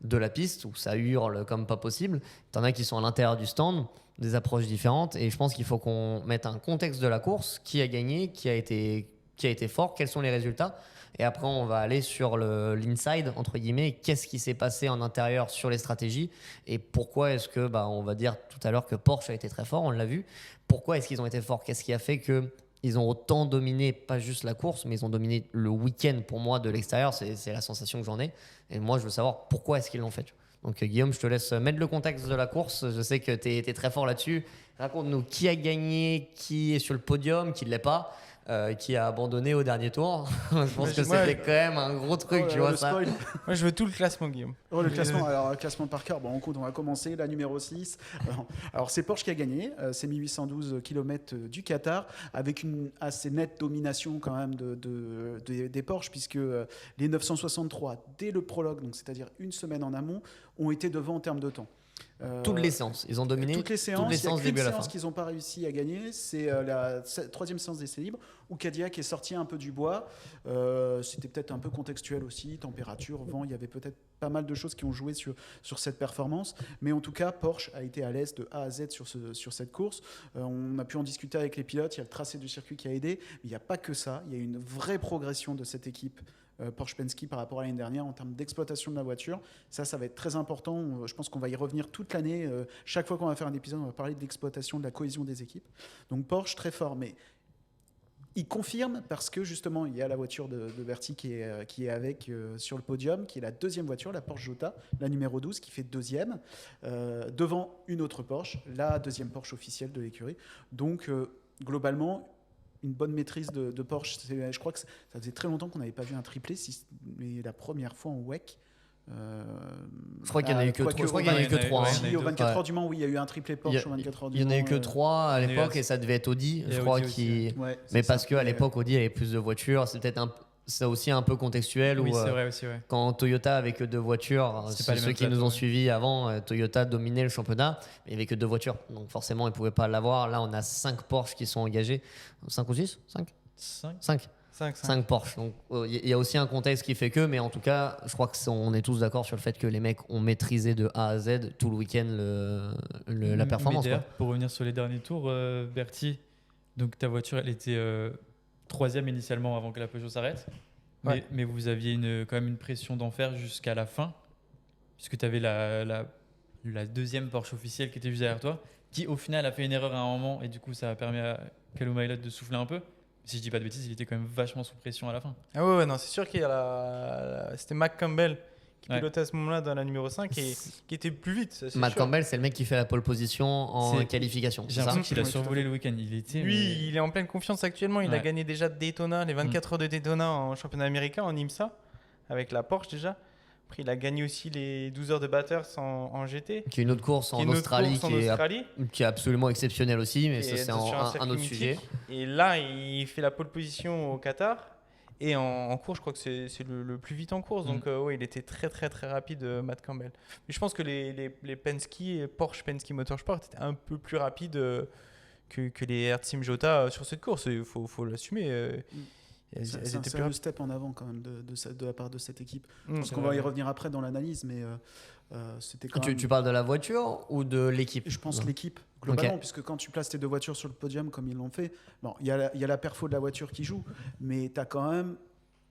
de la piste où ça hurle comme pas possible. T'en as qui sont à l'intérieur du stand, des approches différentes. Et je pense qu'il faut qu'on mette un contexte de la course, qui a gagné, qui a été fort, quels sont les résultats. Et après, on va aller sur l'inside, entre guillemets. Qu'est-ce qui s'est passé en intérieur sur les stratégies et pourquoi est-ce que, on va dire tout à l'heure que Porsche a été très fort, on l'a vu. Pourquoi est-ce qu'ils ont été forts? Qu'est-ce qui a fait qu'ils ont autant dominé, pas juste la course, mais ils ont dominé le week-end pour moi de l'extérieur? C'est la sensation que j'en ai. Et moi, je veux savoir pourquoi est-ce qu'ils l'ont fait. Donc Guillaume, je te laisse mettre le contexte de la course. Je sais que tu es très fort là-dessus. Raconte-nous qui a gagné, qui est sur le podium, qui ne l'est pas. Qui a abandonné au dernier tour. Je pense que c'était quand même un gros truc, tu vois ça. Moi, je veux tout le classement, Guillaume. Le classement, alors le classement par cœur, on va commencer, la numéro 6. Alors c'est Porsche qui a gagné, c'est 1812 km du Qatar, avec une assez nette domination quand même des Porsche, puisque les 963, dès le prologue, donc c'est-à-dire une semaine en amont, ont été devant en termes de temps. Toutes les séances, ils ont dominé toutes les séances. Il y a une séance qu'ils n'ont pas réussi à gagner, c'est la troisième séance d'essai libre où Cadillac est sorti un peu du bois. C'était peut-être un peu contextuel aussi, température, vent, il y avait peut-être pas mal de choses qui ont joué sur cette performance. Mais en tout cas, Porsche a été à l'aise de A à Z sur cette course. On a pu en discuter avec les pilotes, il y a le tracé du circuit qui a aidé, mais il n'y a pas que ça, il y a une vraie progression de cette équipe Porsche Penske par rapport à l'année dernière en termes d'exploitation de la voiture. Ça va être très important. Je pense qu'on va y revenir toute l'année. Chaque fois qu'on va faire un épisode, on va parler de l'exploitation, de la cohésion des équipes. Donc Porsche, très fort. Mais il confirme parce que justement, il y a la voiture de Bertie qui est avec sur le podium, qui est la deuxième voiture, la Porsche Jota, la numéro 12, qui fait deuxième, devant une autre Porsche, la deuxième Porsche officielle de l'écurie. Donc, globalement, une bonne maîtrise de Porsche. Je crois que ça faisait très longtemps qu'on n'avait pas vu un triplé, mais la première fois en WEC. Je crois qu'il n'y en a eu que 3. Je crois qu'il y en a eu que 3. Au 24 heures du Mans, oui, il y a eu un triplé Porsche au 24 heures du Mans. Il n'y en a eu que 3 à l'époque et ça devait être Audi, je crois. Mais parce qu'à l'époque, Audi avait plus de voitures. C'est peut-être c'est aussi un peu contextuel. Oui, c'est vrai aussi, ouais. Quand Toyota avait que 2 voitures, ceux qui nous ont suivis avant, Toyota dominait le championnat, mais il n'y avait que 2 voitures. Donc forcément, ils ne pouvaient pas l'avoir. Là, on a 5 Porsche qui sont engagés. 5 ou 6 5 Porsche. Donc il y a aussi un contexte qui fait que, mais en tout cas, je crois qu'on est tous d'accord sur le fait que les mecs ont maîtrisé de A à Z tout le week-end la performance. Pour revenir sur les derniers tours, Bertie, donc ta voiture, elle était 3e initialement avant que la Peugeot s'arrête. Ouais. Mais vous aviez quand même une pression d'enfer jusqu'à la fin, puisque tu avais la deuxième Porsche officielle qui était juste derrière toi, qui au final a fait une erreur à un moment, et du coup ça a permis à Callum Ilott de souffler un peu. Si je dis pas de bêtises, il était quand même vachement sous pression à la fin. Ah ouais, non, c'est sûr qu'il y a c'était Mac Campbell qui pilotait à ce moment-là dans la numéro 5 et qui était plus vite. Ça, Matt Campbell, c'est le mec qui fait la pole position en qualification. J'ai l'impression qu'il a survolé le week-end. Lui, il est en pleine confiance actuellement. Il a gagné déjà Daytona, les 24 heures de Daytona en championnat américain, en IMSA, avec la Porsche déjà. Après, il a gagné aussi les 12 heures de Bathurst en GT. Qui est une autre course en Australie qui est absolument exceptionnelle aussi, mais ça c'est un autre sujet. Et là, il fait la pole position au Qatar. Et en course, je crois que c'est le plus vite en course. Donc, ouais, il était très, très, très rapide, Matt Campbell. Mais je pense que les Penske, Porsche Penske Motorsport étaient un peu plus rapides que les Air Team Jota sur cette course. Il faut l'assumer. Elles C'est étaient un plus sérieux rapides. step en avant quand même de la part de cette équipe. Je pense qu'on va y revenir après dans l'analyse, mais c'était quand même... Tu parles de la voiture ou de l'équipe? Je pense Non. l'équipe, globalement, Ok. puisque quand tu places tes deux voitures sur le podium comme ils l'ont fait, bon, il y a la perfo de la voiture qui joue, mais tu as quand même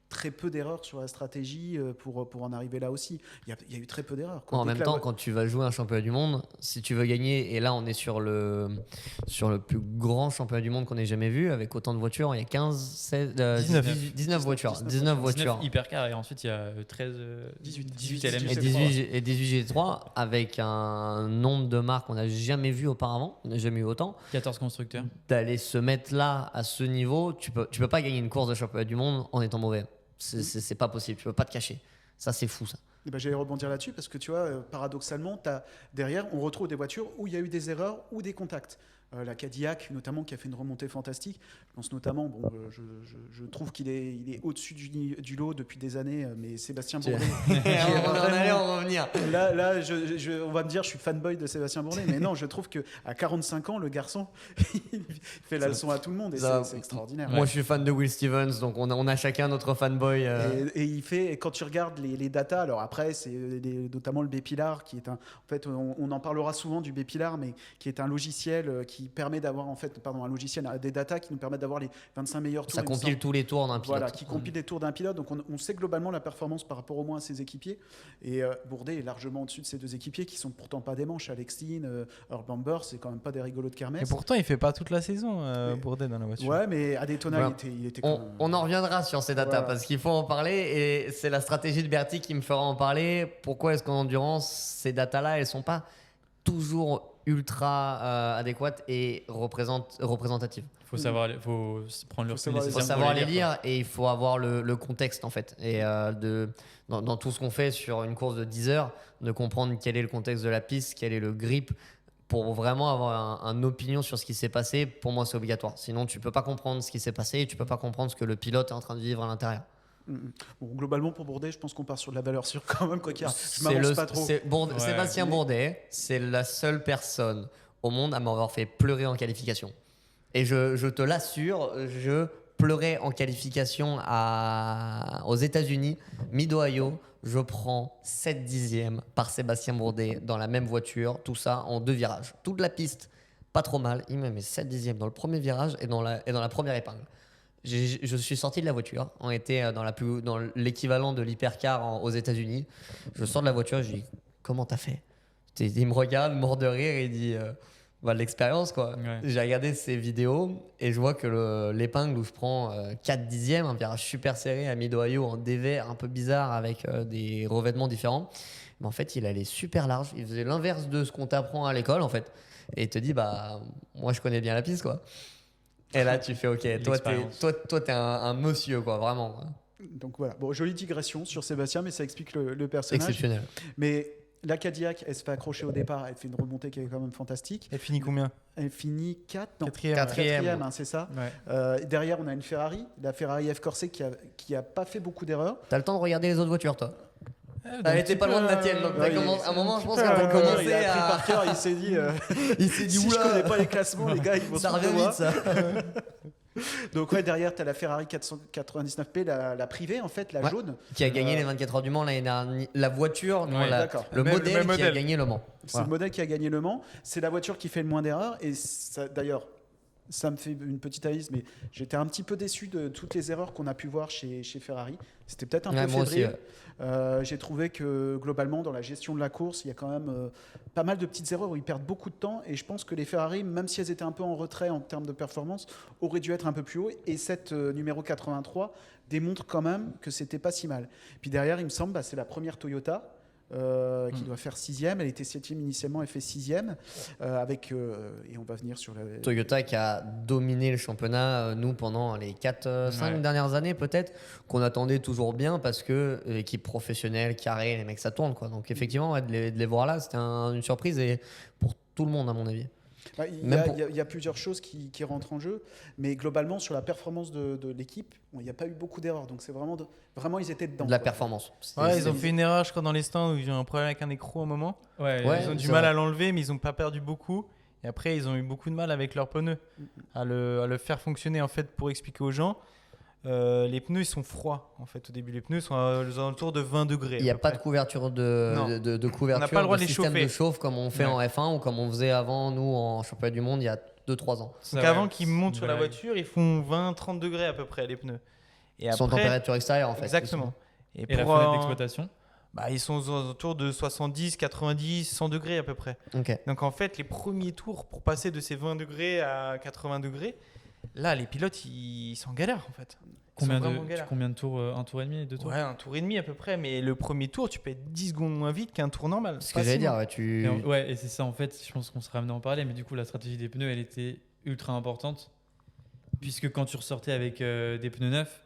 très peu d'erreurs sur la stratégie pour en arriver là aussi. Il y a eu très peu d'erreurs. quoi. En Dès même que la temps, vo- quand tu vas jouer un championnat du monde, si tu veux gagner, et là on est sur le plus grand championnat du monde qu'on ait jamais vu, avec autant de voitures, il y a 15, 16, 19 voitures. 19 voitures. 19 hypercars et ensuite il y a 13, 18 LMG. Et 18 G3 avec un nombre de marques qu'on n'a jamais vu auparavant, on n'a jamais eu autant. 14 constructeurs. D'aller se mettre là à ce niveau, tu peux pas gagner une course de championnat du monde en étant mauvais. C'est pas possible, tu peux pas te cacher. Ça c'est fou ça. Eh ben, j'allais rebondir là-dessus parce que tu vois, paradoxalement, derrière, on retrouve des voitures où il y a eu des erreurs ou des contacts. La Cadillac, notamment, qui a fait une remontée fantastique. Je pense notamment, je trouve qu'il est au-dessus du lot depuis des années, mais Sébastien Bourdet. on en allait en revenir. Là, on va me dire, je suis fanboy de Sébastien Bourdet, mais non, je trouve qu'à 45 ans, le garçon, il fait la leçon à tout le monde et c'est extraordinaire. Moi, je suis fan de Will Stevens, donc on a chacun notre fanboy. Et quand tu regardes les datas, alors après, c'est notamment le B-Pilar, qui est en fait, on en parlera souvent du B-Pilar, mais qui est un logiciel qui permet d'avoir, un logiciel, des datas qui nous permettent d'avoir les 25 meilleurs tours. Ça compile tous les tours d'un pilote. Voilà, qui compile les tours d'un pilote. Donc on sait globalement la performance par rapport au moins à ses équipiers. Et Bourdet est largement au-dessus de ses deux équipiers qui sont pourtant pas des manches. Alex Lynn, Earl Bamber, c'est quand même pas des rigolos de kermesse. Et pourtant, il fait pas toute la saison, Bourdet, dans la voiture. Ouais, mais à Daytona, Voilà. il était quand même... On en reviendra sur ces datas Voilà. parce qu'il faut en parler et c'est la stratégie de Berti qui me fera en parler. Pourquoi est-ce qu'en endurance, ces datas-là, elles sont pas toujours ultra adéquates et représentatives? Faut prendre le recul savoir les- Il faut nécessaire pour savoir les quoi. lire et il faut avoir le contexte en fait. Et dans tout ce qu'on fait sur une course de 10 heures, de comprendre quel est le contexte de la piste, quel est le grip, pour vraiment avoir une opinion sur ce qui s'est passé, pour moi c'est obligatoire. Sinon tu peux pas comprendre ce qui s'est passé et tu peux pas comprendre ce que le pilote est en train de vivre à l'intérieur. Bon, globalement, pour Bourdet, je pense qu'on part sur de la valeur sûre quand même, quoi qu'il arrive. Je C'est m'avance pas trop. Ouais. Sébastien Mais- Bourdet, c'est la seule personne au monde à m'avoir fait pleurer en qualification. Et je te l'assure, je pleurais en qualification aux États-Unis, Mid-Ohio. Je prends 7 dixièmes par Sébastien Bourdet dans la même voiture, tout ça en 2 virages. Toute la piste, pas trop mal. Il me met 7 dixièmes dans le premier virage et dans la première épingle. Je suis sorti de la voiture. On était dans l'équivalent de l'hypercar aux États-Unis. Je sors de la voiture, je dis comment t'as fait? Il me regarde, mort de rire, et il dit de l'expérience quoi. Ouais. J'ai regardé ses vidéos et je vois que l'épingle où je prends 4 dixièmes, un virage super serré à Mid-Ohio en dévers un peu bizarre avec des revêtements différents. Mais en fait, il allait super large. Il faisait l'inverse de ce qu'on t'apprend à l'école en fait. Et il te dit moi je connais bien la piste quoi. Et là, tu fais OK. Toi, t'es un monsieur, quoi, vraiment. Donc voilà. Bon, jolie digression sur Sébastien, mais ça explique le personnage. Exceptionnel. Mais la Cadillac, elle se fait accrocher au départ. Elle fait une remontée qui est quand même fantastique. Elle finit combien? Elle finit 4, non, Quatrième. Quatrième. c'est ça. Ouais. Derrière, on a une Ferrari, la Ferrari F Corse qui a pas fait beaucoup d'erreurs. T'as le temps de regarder les autres voitures, toi. Elle Elle était pas loin de la tienne, donc ouais, à un moment, je pense Il qu'elle a a commencé appris à. par cœur, il s'est dit, Il s'est dit, si je oula, connais pas les classements, les gars, ils vont se ça foutre de revient moi. vite, ça. Donc ouais, derrière, tu as la Ferrari 499P, la privée, en fait, la Ouais. jaune. Qui a gagné les 24 heures du Mans l'année dernière. La voiture, non, Ouais, d'accord. le Même- modèle même qui a modèle. gagné le Mans. C'est Voilà. le modèle qui a gagné Le Mans. C'est la voiture qui fait le moins d'erreurs. Et d'ailleurs, ça me fait une petite analyse, mais j'étais un petit peu déçu de toutes les erreurs qu'on a pu voir chez Ferrari. C'était peut-être un Ouais, peu moi aussi, fébrile. J'ai trouvé que globalement, dans la gestion de la course, il y a quand même pas mal de petites erreurs où ils perdent beaucoup de temps. Et je pense que les Ferrari, même si elles étaient un peu en retrait en termes de performance, auraient dû être un peu plus haut. Et cette numéro 83 démontre quand même que c'était pas si mal. Puis derrière, il me semble, c'est la première Toyota. Qui doit faire 6e. Elle était 7e initialement, elle fait 6e. Et on va venir sur la. Toyota qui a dominé le championnat, nous, pendant les 4-5 Ouais. dernières années, peut-être, qu'on attendait toujours bien parce que l'équipe professionnelle, carré, les mecs, ça tourne, quoi. Donc, effectivement, ouais, de les voir là, c'était une surprise et pour tout le monde, à mon avis. Bah, il y Même a- pour- il y a- il y a plusieurs choses qui rentrent en jeu, mais globalement, sur la performance de l'équipe, il n'y a pas eu beaucoup d'erreurs. Donc, c'est vraiment, ils étaient dedans. De la quoi. performance. Ouais, C'est- ils ont fait une erreur, je crois, dans les stands où ils ont eu un problème avec un écrou à un moment. Ouais, Ouais. Ils ont du c'est mal vrai. à l'enlever, mais ils n'ont pas perdu beaucoup. Et après, ils ont eu beaucoup de mal avec leurs pneus à le faire fonctionner. En fait, pour expliquer aux gens, les pneus ils sont froids. En fait, au début, les pneus sont aux alentours de 20 degrés. Il n'y à a peu pas près. de couverture de, Non. de couverture, On n'a pas le droit de les système chauffer. de chauffe comme on fait Ouais. en F1 ou comme on faisait avant, nous, en championnat du monde, il y a 2-3 ans. Ça, Donc, ouais, avant qu'ils c'est montent une sur la vraie règle. voiture, ils font 20-30 degrés à peu près, les pneus. Et Sans après, température extérieure, en fait. exactement. Et la pour, fenêtre d'exploitation bah, ils sont aux alentours de 70, 90, 100 degrés à peu près. Ok. Donc en fait, les premiers tours pour passer de ces 20 degrés à 80 degrés, là, les pilotes, ils sont en galère en fait. Ils sont vraiment en galère. combien de tours Un tour et demi, 2 tours Ouais, un tour et demi à peu près, mais le premier tour, tu peux être 10 secondes moins vite qu'un tour normal. Ce que j'allais dire, facilement. ouais, Ouais, et c'est ça en fait, je pense qu'on serait amené à en parler, mais du coup la stratégie des pneus elle était ultra importante, puisque quand tu ressortais avec des pneus neufs,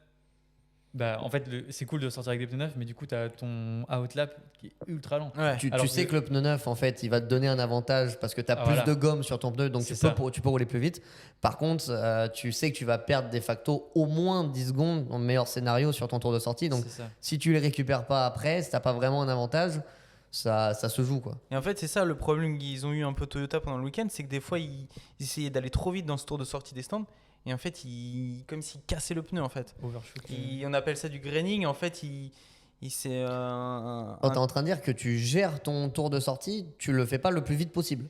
bah en fait c'est cool de sortir avec des pneus neufs, mais du coup tu as ton outlap qui est ultra lent. Ouais. Tu Alors sais que- que le pneu neuf, en fait, il va te donner un avantage parce que tu as Ah, plus voilà. de gomme sur ton pneu, donc C'est tu ça. tu peux rouler plus vite. Par contre, tu sais que tu vas perdre de facto au moins 10 secondes, dans le meilleur scénario, sur ton tour de sortie. Donc, C'est ça. si tu les récupères pas après, si tu pas vraiment un avantage, ça se joue, quoi. Et en fait, c'est ça le problème qu'ils ont eu un peu Toyota pendant le week-end, c'est que des fois, ils essayaient d'aller trop vite dans ce tour de sortie des stands. Et en fait, comme s'ils cassaient le pneu en fait. Overshoot. On appelle ça du graining. En fait, c'est Quand tu es en train de dire que tu gères ton tour de sortie, tu le fais pas le plus vite possible.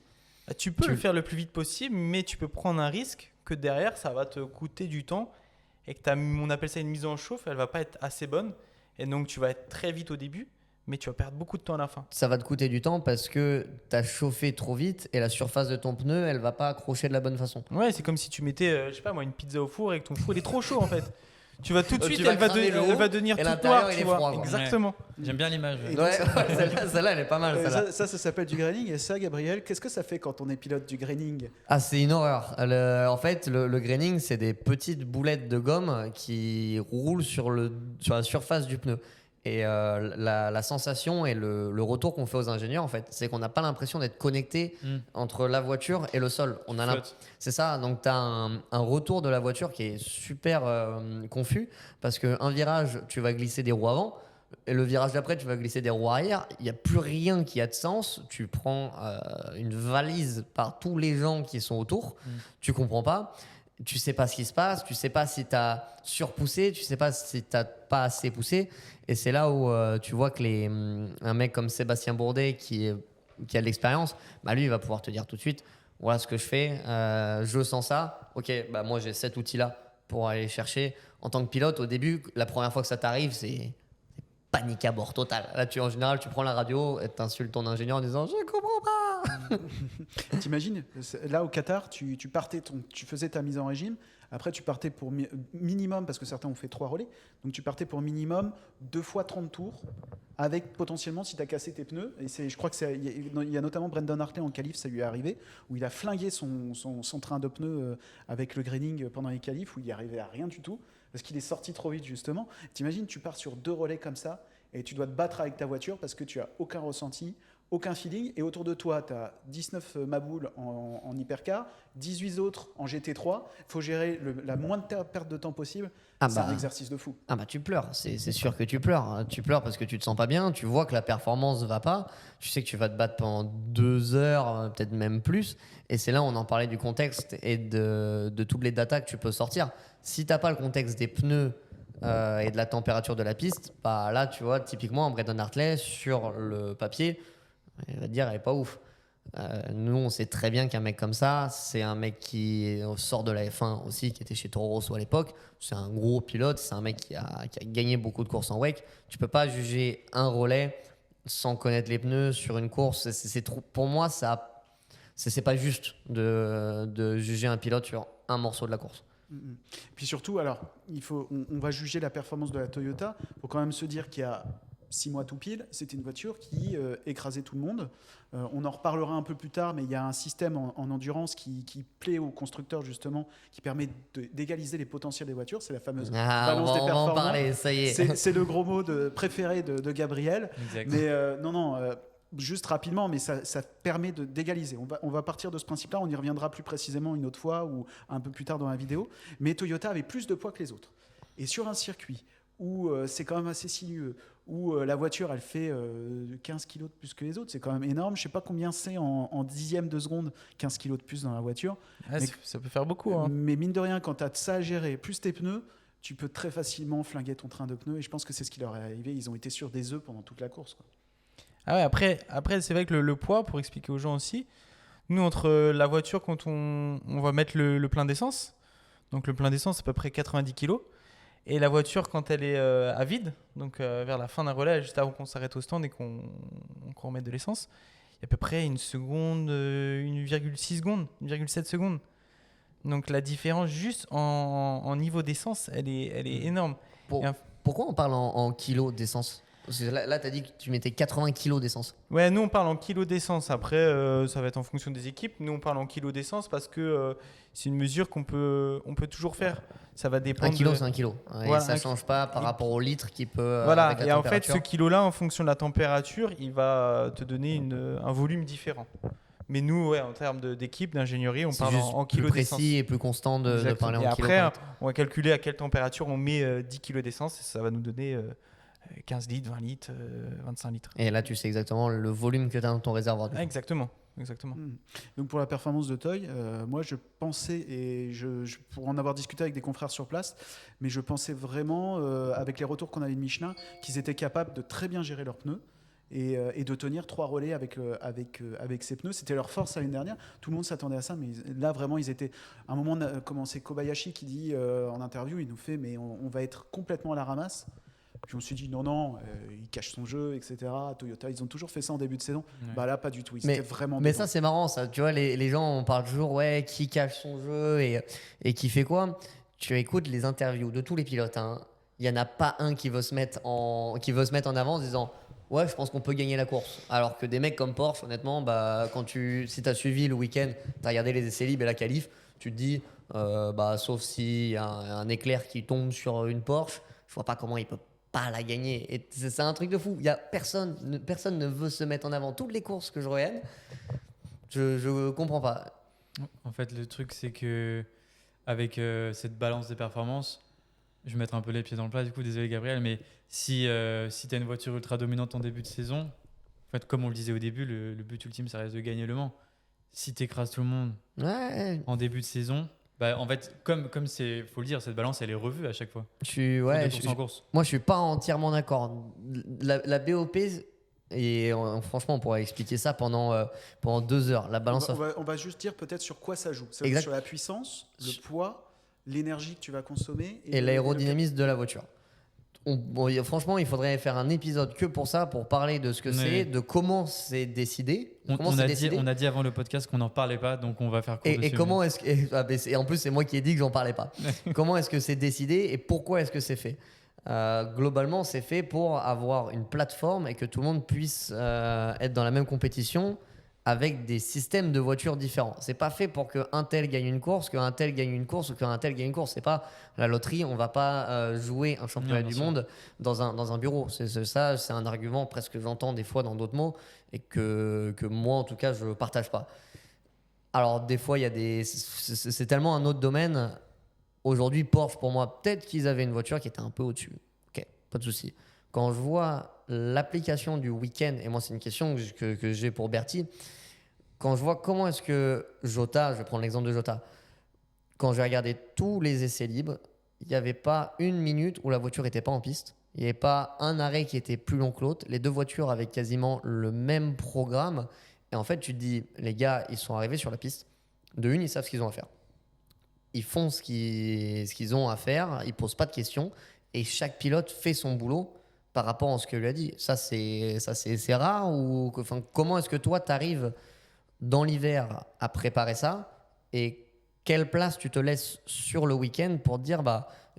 tu peux le faire le plus vite possible, mais tu peux prendre un risque que derrière, ça va te coûter du temps et que on appelle ça une mise en chauffe, elle va pas être assez bonne. Et donc, tu vas être très vite au début, mais tu vas perdre beaucoup de temps à la fin. Ça va te coûter du temps parce que tu as chauffé trop vite et la surface de ton pneu, elle va pas accrocher de la bonne façon. Ouais, c'est comme si tu mettais, je sais pas moi, une pizza au four et que ton four il est trop chaud en fait. Tu vas tout de Tu suite, vas elle va, cramer le haut elle va devenir et toute l'intérieur, noire, il tu est vois. froid, quoi. Exactement. J'aime bien l'image. Et Ouais, celle-là, elle est pas mal. Celle-là. Ça s'appelle du graining. Et ça, Gabriel, qu'est-ce que ça fait quand on est pilote du graining? Ah, c'est une horreur. En fait, le graining, c'est des petites boulettes de gomme qui roulent sur la surface du pneu. Et la sensation et le retour qu'on fait aux ingénieurs, en fait, c'est qu'on n'a pas l'impression d'être connecté entre la voiture et le sol. C'est ça, donc tu as un retour de la voiture qui est super confus parce qu'un virage, tu vas glisser des roues avant. Et le virage d'après, tu vas glisser des roues arrière. Il n'y a plus rien qui a de sens. Tu prends une valise par tous les gens qui sont autour. Tu comprends pas. Tu sais pas ce qui se passe. Tu sais pas si tu as surpoussé. Tu sais pas si tu n'as pas assez poussé. Et c'est là où tu vois que un mec comme Sébastien Bourdet qui a de l'expérience, bah lui, il va pouvoir te dire tout de suite, voilà ce que je fais. Je sens ça. Ok, bah moi, j'ai cet outil-là pour aller chercher. En tant que pilote, au début, la première fois que ça t'arrive, c'est panique à bord total. Là, en général, tu prends la radio et t'insultes ton ingénieur en disant « Je comprends pas !» T'imagines, là au Qatar, tu faisais ta mise en régime. Après, tu partais pour minimum, parce que certains ont fait 3 relais, donc tu partais pour minimum 2 fois 30 tours, avec potentiellement, si tu as cassé tes pneus, et je crois il y a notamment Brendan Hartley en qualif, ça lui est arrivé, où il a flingué son train de pneus avec le graining pendant les qualifs, où il n'y arrivait à rien du tout, parce qu'il est sorti trop vite justement. T'imagines, tu pars sur 2 relais comme ça, et tu dois te battre avec ta voiture parce que tu n'as aucun ressenti, aucun feeling, et autour de toi, tu as 19 maboules en hypercar, 18 autres en GT3, il faut gérer la moindre perte de temps possible. C'est un exercice de fou. Ah bah tu pleures, c'est sûr que tu pleures. Tu pleures parce que tu te sens pas bien, tu vois que la performance va pas, tu sais que tu vas te battre pendant 2 heures, peut-être même plus, et c'est là où on en parlait du contexte et de toutes les datas que tu peux sortir. Si t'as pas le contexte des pneus et de la température de la piste, bah là tu vois typiquement Brendan Hartley sur le papier, il va te dire elle est pas ouf. Nous on sait très bien qu'un mec comme ça, c'est un mec qui sort de la F1 aussi, qui était chez Toro Rosso à l'époque. C'est un gros pilote, c'est un mec qui a gagné beaucoup de courses en WEC. Tu peux pas juger un relais sans connaître les pneus sur une course. Pour moi, c'est pas juste de juger un pilote sur un morceau de la course. Puis surtout, alors, on va juger la performance de la Toyota. Il faut quand même se dire qu'il y a 6 mois tout pile, c'était une voiture qui écrasait tout le monde. On en reparlera un peu plus tard, mais il y a un système en endurance qui plaît aux constructeurs justement, qui permet d'égaliser les potentiels des voitures. C'est la fameuse balance des On va en performances. parler, ça y est. C'est le gros mot préféré de Gabriel. Exact. Mais non, juste rapidement, mais ça permet d'égaliser. On va partir de ce principe-là, on y reviendra plus précisément une autre fois ou un peu plus tard dans la vidéo. Mais Toyota avait plus de poids que les autres. Et sur un circuit où c'est quand même assez sinueux, où la voiture elle fait 15 kg de plus que les autres, c'est quand même énorme. Je ne sais pas combien c'est en dixième de seconde, 15 kg de plus dans la voiture. Ouais, mais, ça peut faire beaucoup. Hein. Mais mine de rien, quand tu as ça à gérer, plus tes pneus, tu peux très facilement flinguer ton train de pneus. Et je pense que c'est ce qui leur est arrivé. Ils ont été sur des œufs pendant toute la course, quoi. Ah ouais, après c'est vrai que le poids, pour expliquer aux gens aussi, nous, entre la voiture, quand on va mettre le plein d'essence, donc le plein d'essence, c'est à peu près 90 kg, et la voiture, quand elle est à vide, donc vers la fin d'un relais, juste avant qu'on s'arrête au stand et qu'on remette de l'essence, il y a à peu près 1 seconde, 1,6 secondes, 1,7 secondes. Donc la différence juste en niveau d'essence, elle est énorme. Pourquoi on parle en kilos d'essence? Parce que là tu as dit que tu mettais 80 kilos d'essence. Ouais, nous on parle en kilos d'essence. Après, ça va être en fonction des équipes. Nous on parle en kilos d'essence parce que c'est une mesure on peut toujours faire. Ça va dépendre. 1 kilo, c'est 1 kilo. Et Voilà, ça ne change pas par rapport au litre qui peut. Voilà, avec la et en fait, température. ce kilo-là, en fonction de la température, il va te donner un volume différent. Mais nous, ouais, en termes d'équipe, d'ingénierie, on C'est parle juste en plus kilos d'essence. précis et plus constant de parler en Et kilos. après, on va calculer à quelle température on met 10 kilos d'essence et ça va nous donner 15 litres, 20 litres, 25 litres. Et là, tu sais exactement le volume que tu as dans ton réservoir. Ah, exactement. Donc pour la performance de Toy, moi je pensais, et pour en avoir discuté avec des confrères sur place, mais je pensais vraiment, avec les retours qu'on avait de Michelin, qu'ils étaient capables de très bien gérer leurs pneus et de tenir 3 relais avec ces pneus. C'était leur force l'année dernière. Tout le monde s'attendait à ça, mais là vraiment ils étaient... À un moment, c'est Kobayashi qui dit en interview, il nous fait, mais on va être complètement à la ramasse. Puis on s'est dit non, il cache son jeu, etc. Toyota, ils ont toujours fait ça en début de saison. Ouais. Bah là, pas du tout. Ils étaient vraiment. Mais ça, c'est marrant, ça. Tu vois, les gens, on parle toujours, ouais, qui cache son jeu et qui fait quoi. Tu écoutes les interviews de tous les pilotes. Hein. Il y en a pas un qui veut se mettre en avant en disant, ouais, je pense qu'on peut gagner la course. Alors que des mecs comme Porsche, honnêtement, bah si t'as suivi le week-end, t'as regardé les essais libres et la qualif, tu te dis, sauf s'il y a un éclair qui tombe sur une Porsche, je vois pas comment il peut pas la gagner. Et c'est un truc de fou. Il y a personne ne veut se mettre en avant. Toutes les courses que je regarde, je comprends pas. En fait, le truc, c'est que avec cette balance des performances, je vais mettre un peu les pieds dans le plat, du coup, désolé Gabriel, mais si tu as une voiture ultra dominante en début de saison, en fait, comme on le disait au début, le but ultime, ça reste de gagner le Mans. Si tu écrases tout le monde en début de saison, bah, en fait, comme c'est, faut le dire, cette balance, elle est revue à chaque fois. Moi, je suis pas entièrement d'accord. La BOP, et franchement, on pourrait expliquer ça pendant 2 heures. La balance. On va juste dire peut-être sur quoi ça joue. Ça joue sur la puissance, le poids, l'énergie que tu vas consommer et l'aérodynamisme de la voiture. Franchement, il faudrait faire un épisode que pour ça, pour parler de ce que c'est, de comment c'est décidé. On a dit avant le podcast qu'on n'en parlait pas, donc on va faire court dessus. Et comment est-ce que... Et en plus, c'est moi qui ai dit que j'en parlais pas. Comment est-ce que c'est décidé et pourquoi est-ce que c'est fait? Globalement, c'est fait pour avoir une plateforme et que tout le monde puisse être dans la même compétition avec des systèmes de voitures différents. C'est pas fait pour qu'un tel gagne une course, qu'un tel gagne une course ou qu'un tel gagne une course. C'est pas la loterie. On va pas jouer un championnat du monde dans un bureau. Ça, c'est un argument presque que j'entends des fois dans d'autres mots et que moi, en tout cas, je partage pas. Alors, des fois, il y a c'est tellement un autre domaine. Aujourd'hui, Porsche, pour moi, peut-être qu'ils avaient une voiture qui était un peu au-dessus. Ok, pas de souci. Quand je vois l'application du week-end, et moi, c'est une question que j'ai pour Bertie, quand je vois comment est-ce que Jota, je vais prendre l'exemple de Jota, quand j'ai regardé tous les essais libres, il n'y avait pas une minute où la voiture n'était pas en piste. Il n'y avait pas un arrêt qui était plus long que l'autre. Les deux voitures avaient quasiment le même programme. Et en fait, tu te dis, les gars, ils sont arrivés sur la piste. De une, ils savent ce qu'ils ont à faire. Ils font ce qu'ils ont à faire. Ils ne posent pas de questions. Et chaque pilote fait son boulot par rapport à ce que lui a dit. Ça, c'est rare ou comment est-ce que toi, tu arrives dans l'hiver à préparer ça et quelle place tu te laisses sur le week-end pour te dire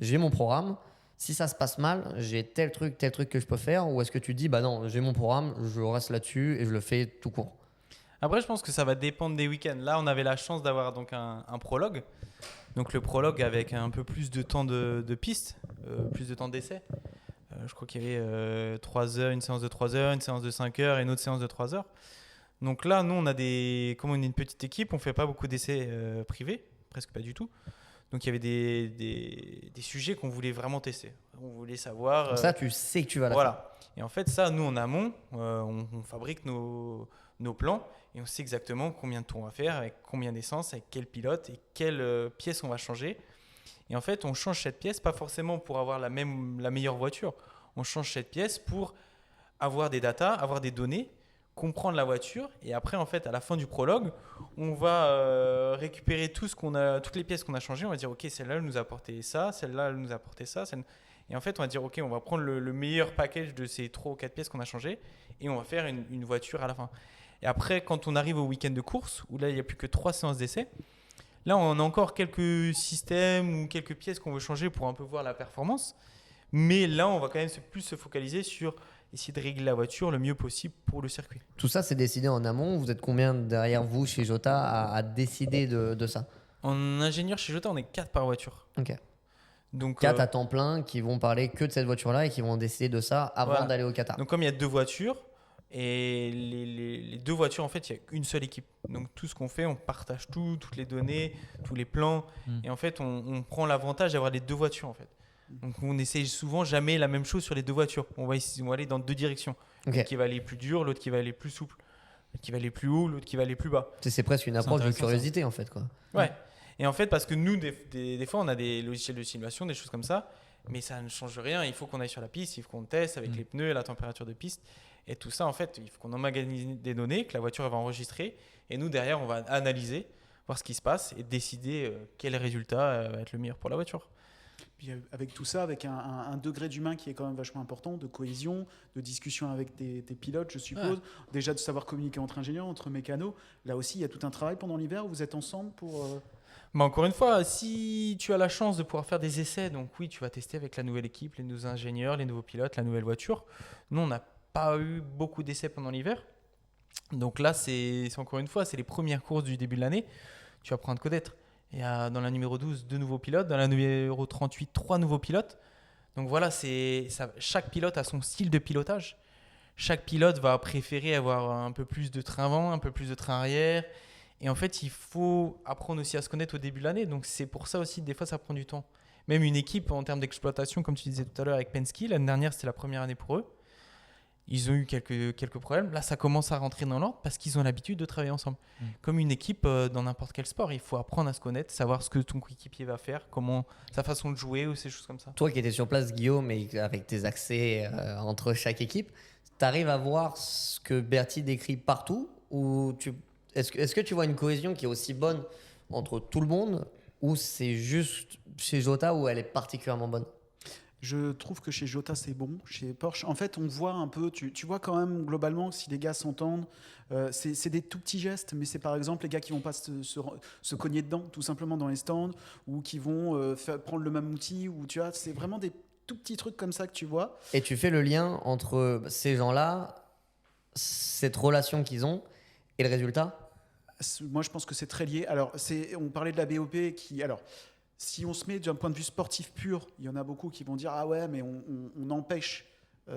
j'ai mon programme, si ça se passe mal, j'ai tel truc que je peux faire, ou est-ce que tu dis non, j'ai mon programme, je reste là-dessus et je le fais tout court? Après, je pense que ça va dépendre des week-ends. Là, on avait la chance d'avoir donc un prologue. Donc le prologue avec un peu plus de temps de piste, plus de temps d'essai. Je crois qu'il y avait 3 heures, une séance de 3 heures, une séance de 5 heures et une autre séance de 3 heures. Donc là, nous, comme on est une petite équipe, on ne fait pas beaucoup d'essais privés, presque pas du tout. Donc il y avait des sujets qu'on voulait vraiment tester. On voulait savoir. Donc ça, tu sais que tu vas la faire. Voilà. Et en fait, ça, nous, en amont, on fabrique nos plans et on sait exactement combien de tours on va faire, avec combien d'essence, avec quel pilote et quelle pièce on va changer. Et en fait, on change cette pièce pas forcément pour avoir la meilleure voiture. On change cette pièce pour avoir des datas, avoir des données, comprendre la voiture. Et après, en fait, à la fin du prologue, on va récupérer toutes les pièces qu'on a changées. On va dire, OK, celle-là, elle nous a apporté ça, celle-là, elle nous a apporté ça. Et en fait, on va dire, OK, on va prendre le meilleur package de ces 3 ou 4 pièces qu'on a changées et on va faire une voiture à la fin. Et après, quand on arrive au week-end de course, où là, il n'y a plus que 3 séances d'essai, là, on a encore quelques systèmes ou quelques pièces qu'on veut changer pour un peu voir la performance. Mais là, on va quand même plus se focaliser sur essayer de régler la voiture le mieux possible pour le circuit. Tout ça, c'est décidé en amont. Vous êtes combien derrière vous, chez Jota, à décider de ça? En ingénieur chez Jota, on est 4 par voiture. Ok. Donc, 4 à temps plein qui vont parler que de cette voiture-là et qui vont décider de ça avant Voilà. d'aller au Qatar. Donc comme il y a 2 voitures, et les 2 voitures, en fait, il n'y a qu'une seule équipe. Donc tout ce qu'on fait, on partage toutes les données, tous les plans. Et en fait, on prend l'avantage d'avoir les 2 voitures, en fait. Donc on n'essaye souvent jamais la même chose sur les 2 voitures. On va aller dans 2 directions. Ok. L'autre qui va aller plus dur, l'autre qui va aller plus souple. L'autre qui va aller plus haut, l'autre qui va aller plus bas. C'est presque une approche de intéressant, curiosité, en fait, quoi. Ouais. Et en fait, parce que nous, des fois, on a des logiciels de simulation, des choses comme ça, mais ça ne change rien. Il faut qu'on aille sur la piste, il faut qu'on teste avec les pneus, la température de piste. Et tout ça, en fait, il faut qu'on emmagasine des données, que la voiture elle va enregistrer. Et nous, derrière, on va analyser, voir ce qui se passe et décider quel résultat va être le meilleur pour la voiture. Puis avec tout ça, avec un degré d'humain qui est quand même vachement important, de cohésion, de discussion avec des pilotes, je suppose. Déjà de savoir communiquer entre ingénieurs, entre mécanos. Là aussi, il y a tout un travail pendant l'hiver où vous êtes ensemble pour... Mais encore une fois, si tu as la chance de pouvoir faire des essais, donc oui, tu vas tester avec la nouvelle équipe, les nouveaux ingénieurs, les nouveaux pilotes, la nouvelle voiture. Nous, on n'a pas eu beaucoup d'essais pendant l'hiver. Donc là, c'est encore une fois, c'est les premières courses du début de l'année. Tu vas apprendre à te connaître. Il y a dans la numéro 12 2 nouveaux pilotes, dans la numéro 38 3 nouveaux pilotes. Donc voilà, chaque pilote a son style de pilotage. Chaque pilote va préférer avoir un peu plus de train avant, un peu plus de train arrière. Et en fait, il faut apprendre aussi à se connaître au début de l'année. Donc c'est pour ça aussi, des fois, ça prend du temps. Même une équipe en termes d'exploitation, comme tu disais tout à l'heure avec Penske, l'année dernière, c'était la première année pour eux. Ils ont eu quelques problèmes. Là, ça commence à rentrer dans l'ordre parce qu'ils ont l'habitude de travailler ensemble. Comme une équipe dans n'importe quel sport, il faut apprendre à se connaître, savoir ce que ton coéquipier va faire, comment sa façon de jouer ou ces choses comme ça. Toi qui étais sur place, Guillaume, et avec tes accès entre chaque équipe, tu arrives à voir ce que Bertie décrit partout ou est-ce que tu vois une cohésion qui est aussi bonne entre tout le monde ou c'est juste chez Jota où elle est particulièrement bonne? Je trouve que chez Jota, c'est bon. Chez Porsche, en fait, on voit un peu, tu vois quand même globalement si les gars s'entendent. C'est des tout petits gestes, mais c'est par exemple les gars qui vont pas se cogner dedans, tout simplement dans les stands, ou qui vont prendre le même outil, ou tu vois, c'est vraiment des tout petits trucs comme ça que tu vois. Et tu fais le lien entre ces gens-là, cette relation qu'ils ont et le résultat? Moi, je pense que c'est très lié. Alors, on parlait de la BOP qui... Alors, si on se met d'un point de vue sportif pur, il y en a beaucoup qui vont dire « Ah ouais, mais on empêche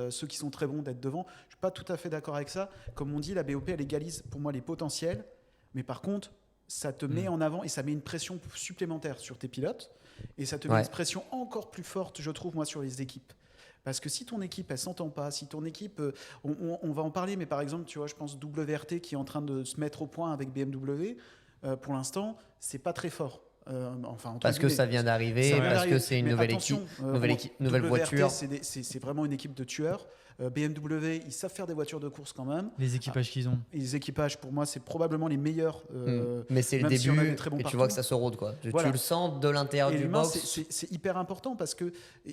ceux qui sont très bons d'être devant ». Je ne suis pas tout à fait d'accord avec ça. Comme on dit, la BOP, elle égalise pour moi les potentiels. Mais par contre, ça te met en avant et ça met une pression supplémentaire sur tes pilotes. Et ça te met une pression encore plus forte, je trouve, moi, sur les équipes. Parce que si ton équipe, elle s'entend pas, si ton équipe, on va en parler, mais par exemple, tu vois, je pense WRT qui est en train de se mettre au point avec BMW, pour l'instant, c'est pas très fort. Parce que ça vient d'arriver, parce que c'est une nouvelle équipe, nouvelle voiture. C'est vraiment une équipe de tueurs. BMW, ils savent faire des voitures de course quand même. Les équipages qu'ils ont. Les équipages, pour moi, c'est probablement les meilleurs. Mais c'est le même si on a début, des très bons et tu partout. vois que ça se rôde, quoi. Voilà. Tu le sens de l'intérieur Et du l'humain, box. c'est hyper important parce que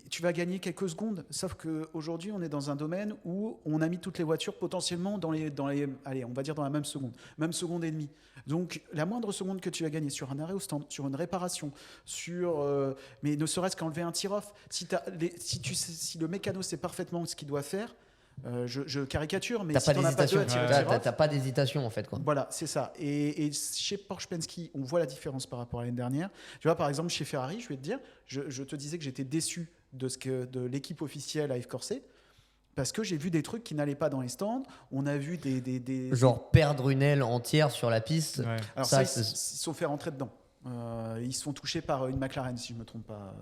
tu vas gagner quelques secondes. Sauf qu'aujourd'hui, on est dans un domaine où on a mis toutes les voitures potentiellement allez, on va dire dans la même seconde et demie. Donc, la moindre seconde que tu vas gagner sur un arrêt au stand, sur une réparation, mais ne serait-ce qu'enlever un tir-off, si le mécano sait parfaitement ce qu'il doit faire, Je caricature, mais T'as si pas t'en as pas deux d'hésitation. à tirer Ouais. au tir-off, T'as pas d'hésitation en fait quoi. voilà, c'est ça. Et chez Porsche Penske, on voit la différence par rapport à l'année dernière. Tu vois, par exemple, chez Ferrari, je vais te dire, je te disais que j'étais déçu de l'équipe officielle à F Corset parce que j'ai vu des trucs qui n'allaient pas dans les stands. On a vu Genre perdre une aile entière sur la piste. Ouais. Alors ça, ça, ils se sont fait rentrer dedans. Ils se font toucher par une McLaren, si je ne me trompe pas.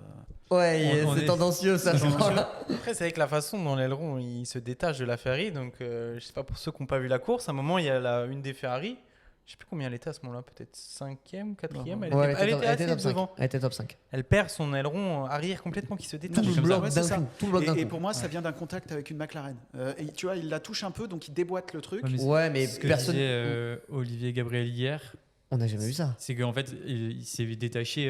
Ouais, On c'est est- tendancieux ça. ce moment-là. Après, c'est avec la façon dont l'aileron il se détache de la Ferrari. Donc, je sais pas pour ceux qui n'ont pas vu la course, à un moment, il y a une des Ferrari. Je sais plus combien elle était à ce moment-là, peut-être 5e, 4e. Ouais, Elle était assez top 5. devant. Elle était top 5. Elle perd son aileron arrière complètement qui se Tout détache. le comme ça. bloc Ouais, c'est d'un ça. coup. Tout le bloc d'un Et coup. pour moi, ça vient d'un contact avec une McLaren. Et tu vois, il la touche un peu, donc il déboîte le truc. Ouais, mais Ouais, mais ce que personne. disait Olivier Gabriel hier, On n'a jamais vu ça. c'est qu'en fait, il s'est détaché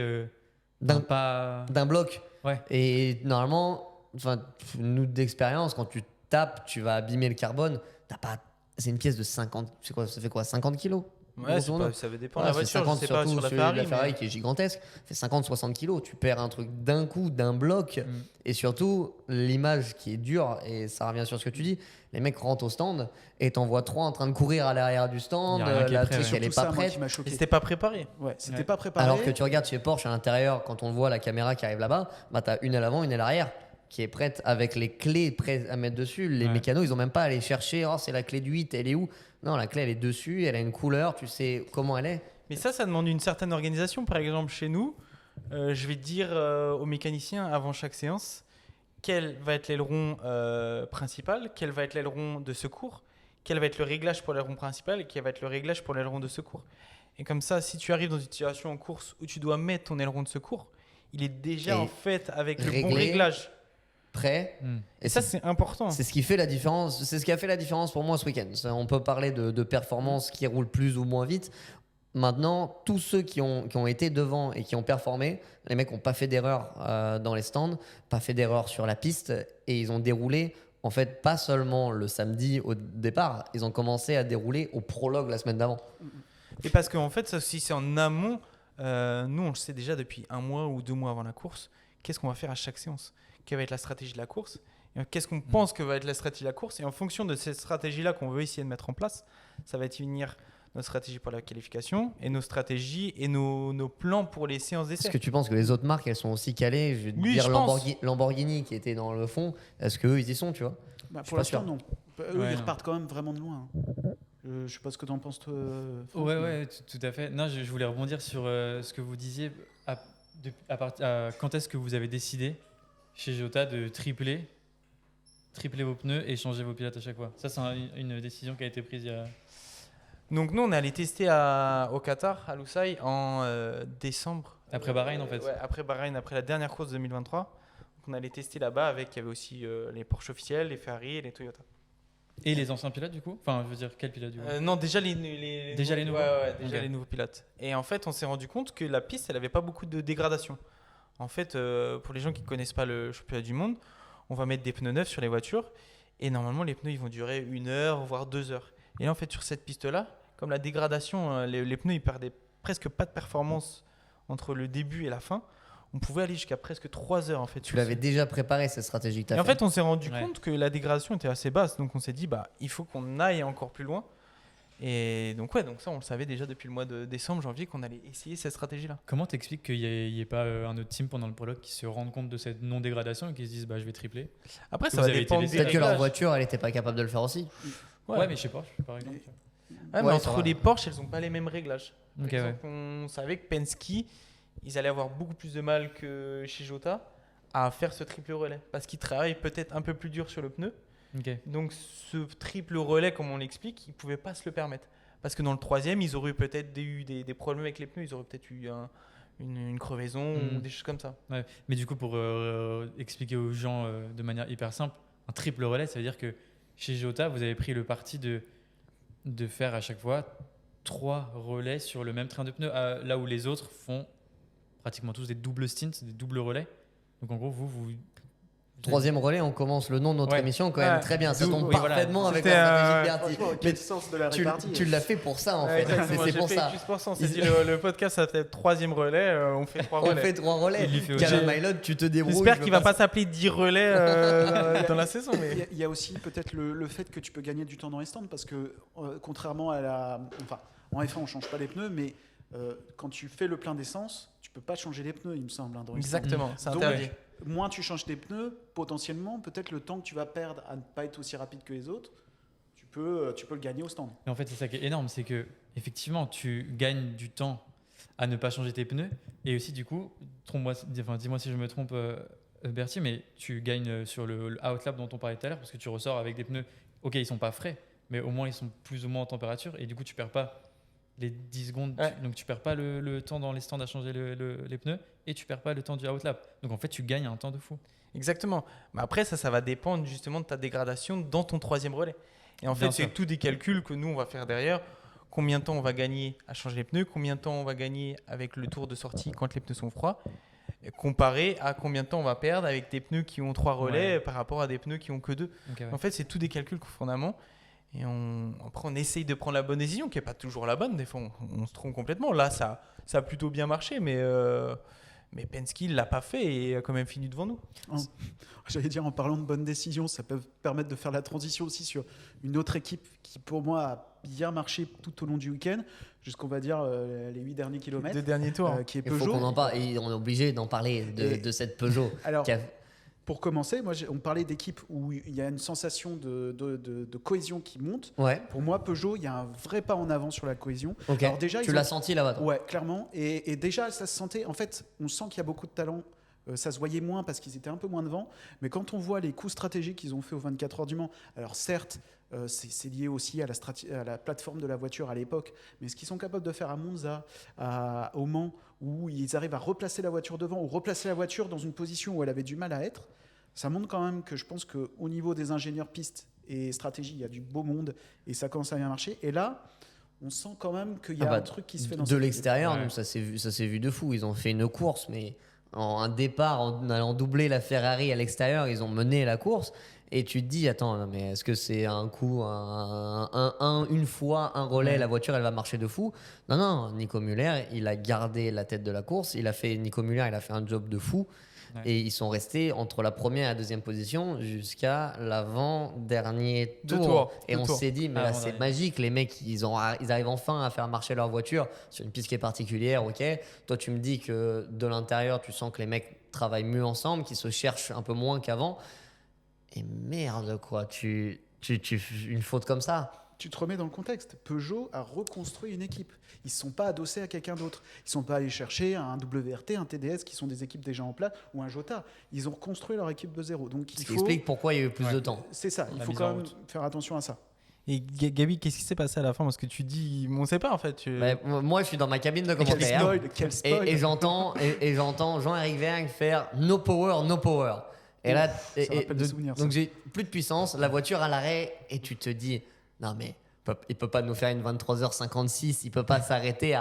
D'un- d'un pas. D'un bloc. Ouais. Et normalement, enfin, nous d'expérience, quand tu tapes, tu vas abîmer le carbone. T'as pas. C'est une pièce de 50. C'est quoi, ça fait quoi 50 kilos Ouais, grosso modo. ça dépend de Voilà, la c'est voiture. 50 Je sais pas surtout sur la celui de Ferrari. la Ferrari mais- qui est gigantesque. Fait 50-60 kilos. Tu perds un truc d'un coup, d'un bloc. Et surtout, l'image qui est dure, et ça revient sur ce que tu dis, les mecs rentrent au stand et t'en vois trois en train de courir à l'arrière du stand. Y a rien qui est La prêt, truc, ouais. elle est Surtout pas ça, moi, prête. qui m'a Et choqué. c'était pas préparé. Ouais, c'était Ouais. pas préparé. Alors que tu regardes chez Porsche à l'intérieur, quand on voit la caméra qui arrive là-bas, bah t'as une à l'avant, une à l'arrière, qui est prête avec les clés prêtes à mettre dessus. Les Ouais. mécanos, ils ont même pas à aller chercher, oh, c'est la clé du 8, elle est où? Non, la clé, elle est dessus, elle a une couleur, tu sais comment elle est. Mais ça demande une certaine organisation. Par exemple, chez nous, je vais dire aux mécaniciens avant chaque séance quel va être l'aileron principal, quel va être l'aileron de secours, quel va être le réglage pour l'aileron principal et quel va être le réglage pour l'aileron de secours. Et comme ça, si tu arrives dans une situation en course où tu dois mettre ton aileron de secours, il est déjà Et en fait avec le bon réglé. réglage. Prêt. Et ça, c'est important. C'est ce qui fait la différence. C'est ce qui a fait la différence pour moi ce week-end. On peut parler de performances qui roulent plus ou moins vite. Maintenant, tous ceux qui ont été devant et qui ont performé, les mecs n'ont pas fait d'erreur dans les stands, pas fait d'erreur sur la piste et ils ont déroulé, en fait, pas seulement le samedi au départ, ils ont commencé à dérouler au prologue la semaine d'avant. Et parce qu'en fait, ça aussi, c'est en amont. Nous, on le sait déjà depuis 1 mois ou 2 mois avant la course. Qu'est-ce qu'on va faire à chaque séance? Quelle va être la stratégie de la course? Et qu'est-ce qu'on pense que va être la stratégie de la course? Et en fonction de cette stratégie-là qu'on veut essayer de mettre en place, ça va définir notre stratégie pour la qualification et nos stratégies et nos plans pour les séances Est-ce d'essai. que tu penses que les autres marques, elles sont aussi calées? Je vais te Oui, dire je pense. Lamborghini qui était dans le fond, est-ce qu'eux, ils y sont, tu vois? Bah, suis pour pas l'instant, sûr. non. Eux, Ouais, ils non. repartent quand même vraiment de loin. Je sais pas ce que tu en penses, toi. Franck, Ouais, mais- ouais, tout à fait. Non, je voulais rebondir sur ce que vous disiez. Quand est-ce que vous avez décidé chez Jota de tripler vos pneus et changer vos pilotes à chaque fois? Ça, c'est une décision qui a été prise il y a. Donc nous, on est allé tester au Qatar, à Loussaï, en décembre. Après Bahreïn, en fait. Ouais, après Bahreïn, après la dernière course de 2023. Donc, on allait tester là-bas avec, il y avait aussi les Porsche officiels, les Ferrari et les Toyota. Et les anciens pilotes, du coup? Enfin, je veux dire, quel pilote, du coup? Non, déjà les nouveaux. Ouais, déjà Ok. les nouveaux pilotes. Et en fait, on s'est rendu compte que la piste, elle avait pas beaucoup de dégradation. En fait, pour les gens qui connaissent pas le championnat du monde, on va mettre des pneus neufs sur les voitures et normalement les pneus ils vont durer 1 heure voire 2 heures. Et là, en fait, sur cette piste-là, comme la dégradation, les pneus ils perdaient presque pas de performance entre le début et la fin. On pouvait aller jusqu'à presque 3 heures en fait. Tu l'avais déjà préparé cette stratégie que tu as Et en fait. fait, on s'est rendu Ouais. compte que la dégradation était assez basse, donc on s'est dit bah il faut qu'on aille encore plus loin. Et donc donc ça on le savait déjà depuis le mois de décembre, janvier qu'on allait essayer cette stratégie-là. Comment t'expliques qu'il n'y ait pas un autre team pendant le prologue qui se rende compte de cette non-dégradation et qui se disent bah, je vais tripler? Après Que ça vous va avez été dépendre laissé- des Peut-être que leur réglages. voiture, elle n'était pas capable de le faire aussi. Ouais, mais je sais pas, par exemple. Ouais, mais Ouais, ça entre va. les Porsche, elles n'ont pas les mêmes réglages. Par Ok, exemple, on savait que Penske, ils allaient avoir beaucoup plus de mal que chez Jota à faire ce triple relais parce qu'ils travaillent peut-être un peu plus dur sur le pneu. Ok. Donc ce triple relais, comme on l'explique, ils ne pouvaient pas se le permettre. Parce que dans le troisième, ils auraient peut-être eu des problèmes avec les pneus, ils auraient peut-être eu une crevaison ou des choses comme ça. Ouais. Mais du coup, pour expliquer aux gens de manière hyper simple, un triple relais, ça veut dire que chez Jota, vous avez pris le parti de faire à chaque fois 3 relais sur le même train de pneus, là où les autres font pratiquement tous des doubles stints, des doubles relais. Donc en gros, vous troisième relais, on commence le nom de notre Ouais. émission quand même Ouais. très bien. Ça D'où- tombe oui, voilà. parfaitement avec la C'était, stratégie de Berti. Franchement, Mais quel sens de la tu répartie. l'as fait pour ça en fait. Exactement, C'est j'ai pour fait ça. juste pour ça. On s'est dit le podcast, ça fait 3e relais, on fait 3 On relais. fait 3 relais. Il lui fait Calum aussi. Mylod, tu te débrouilles. J'espère je qu'il va passe. pas s'appeler 10 relais dans la saison. Mais... Il y a aussi peut-être le fait que tu peux gagner du temps dans les stands parce que contrairement à la. Enfin, en F1, on ne change pas les pneus, mais quand tu fais le plein d'essence, tu peux pas changer les pneus, il me semble. Dans les stands. Exactement, c'est Donc, interdit. moins tu changes tes pneus, potentiellement, peut-être le temps que tu vas perdre à ne pas être aussi rapide que les autres, tu peux le gagner au stand. Et en fait, c'est ça qui est énorme, c'est que effectivement, tu gagnes du temps à ne pas changer tes pneus, et aussi du coup, dis-moi si je me trompe, Berthier, mais tu gagnes sur le outlap dont on parlait tout à l'heure, parce que tu ressors avec des pneus, ok, ils sont pas frais, mais au moins ils sont plus ou moins en température, et du coup, tu perds pas les 10 secondes, Ouais. donc tu perds pas le temps dans les stands à changer les pneus, et tu perds pas le temps du outlap. Donc en fait, tu gagnes un temps de fou. Exactement. Mais après, ça va dépendre justement de ta dégradation dans ton 3e relais. Et en fait, Bien c'est sûr. tous des calculs que nous, on va faire derrière. Combien de temps on va gagner à changer les pneus, combien de temps on va gagner avec le tour de sortie quand les pneus sont froids, comparé à combien de temps on va perdre avec des pneus qui ont 3 relais Ouais. par rapport à des pneus qui ont que 2. Donc, ouais. En fait, c'est tous des calculs qu'on fait en amont. Et après, on essaye de prendre la bonne décision, qui n'est pas toujours la bonne. Des fois, on se trompe complètement. Là, ça a plutôt bien marché, mais Penske ne l'a pas fait et a quand même fini devant nous. J'allais dire, en parlant de bonnes décisions, ça peut permettre de faire la transition aussi sur une autre équipe qui, pour moi, a bien marché tout au long du week-end, jusqu'on va dire les 8 derniers kilomètres, 2 derniers tours. qui est Il faut Peugeot. qu'on en parle. Et on est obligé d'en parler Et- de cette Peugeot. Alors, qui a- pour commencer, on parlait d'équipes où il y a une sensation de cohésion qui monte. Ouais, Pour moi, Peugeot, il y a un vrai pas en avant sur la cohésion. ok. Alors déjà, Tu ils l'as ont- senti là-bas, toi. Ouais, clairement. Et déjà, ça se sentait. En fait, on sent qu'il y a beaucoup de talent. Ça se voyait moins parce qu'ils étaient un peu moins devant. Mais quand on voit les coups stratégiques qu'ils ont fait aux 24 heures du Mans, alors certes, c'est lié aussi à la plateforme de la voiture à l'époque, mais ce qu'ils sont capables de faire à Monza, au Mans, où ils arrivent à replacer la voiture devant ou replacer la voiture dans une position où elle avait du mal à être, ça montre quand même que je pense qu'au niveau des ingénieurs pistes et stratégie, il y a du beau monde et ça commence à bien marcher. Et là, on sent quand même qu'il y a Ah bah, un truc qui se fait dans De cette l'extérieur, Ouais. nous, ça s'est vu de fou. Ils ont fait une course, mais un départ, en allant doubler la Ferrari à l'extérieur, ils ont mené la course. Et tu te dis, attends, non, mais est-ce que c'est un coup, une fois, un relais, Ouais. la voiture, elle va marcher de fou? Non, non, Nico Müller, il a gardé la tête de la course. Nico Müller, il a fait un job de fou. Ouais. Et ils sont restés entre la première et la deuxième position jusqu'à l'avant-dernier Deux tour. tours, Et deux on tours. s'est dit, mais là, c'est Avant-dernier. magique. Les mecs, ils arrivent enfin à faire marcher leur voiture sur une piste qui est particulière. Ok. Toi, tu me dis que de l'intérieur, tu sens que les mecs travaillent mieux ensemble, qu'ils se cherchent un peu moins qu'avant. Et merde, quoi. Une faute comme ça. Tu te remets dans le contexte. Peugeot a reconstruit une équipe. Ils ne sont pas adossés à quelqu'un d'autre. Ils ne sont pas allés chercher un WRT, un TDS qui sont des équipes déjà en place ou un Jota. Ils ont reconstruit leur équipe de zéro. Donc Ce il qui faut. explique pourquoi il y a eu plus Ouais. de temps. C'est ça. Il La faut mise quand en même route. faire attention à ça. Et Gabi, qu'est-ce qui s'est passé à la fin? Parce que tu dis, on ne sait pas en fait. Bah, moi, je suis dans ma cabine de Quel commentaires. spoil, quel spoil. Et j'entends Jean-Éric Vergne faire no power, no power. Et là, rappelle des souvenirs, donc ça. j'ai plus de puissance, la voiture à l'arrêt, et tu te dis, non mais il peut pas nous faire une 23h56, il peut pas s'arrêter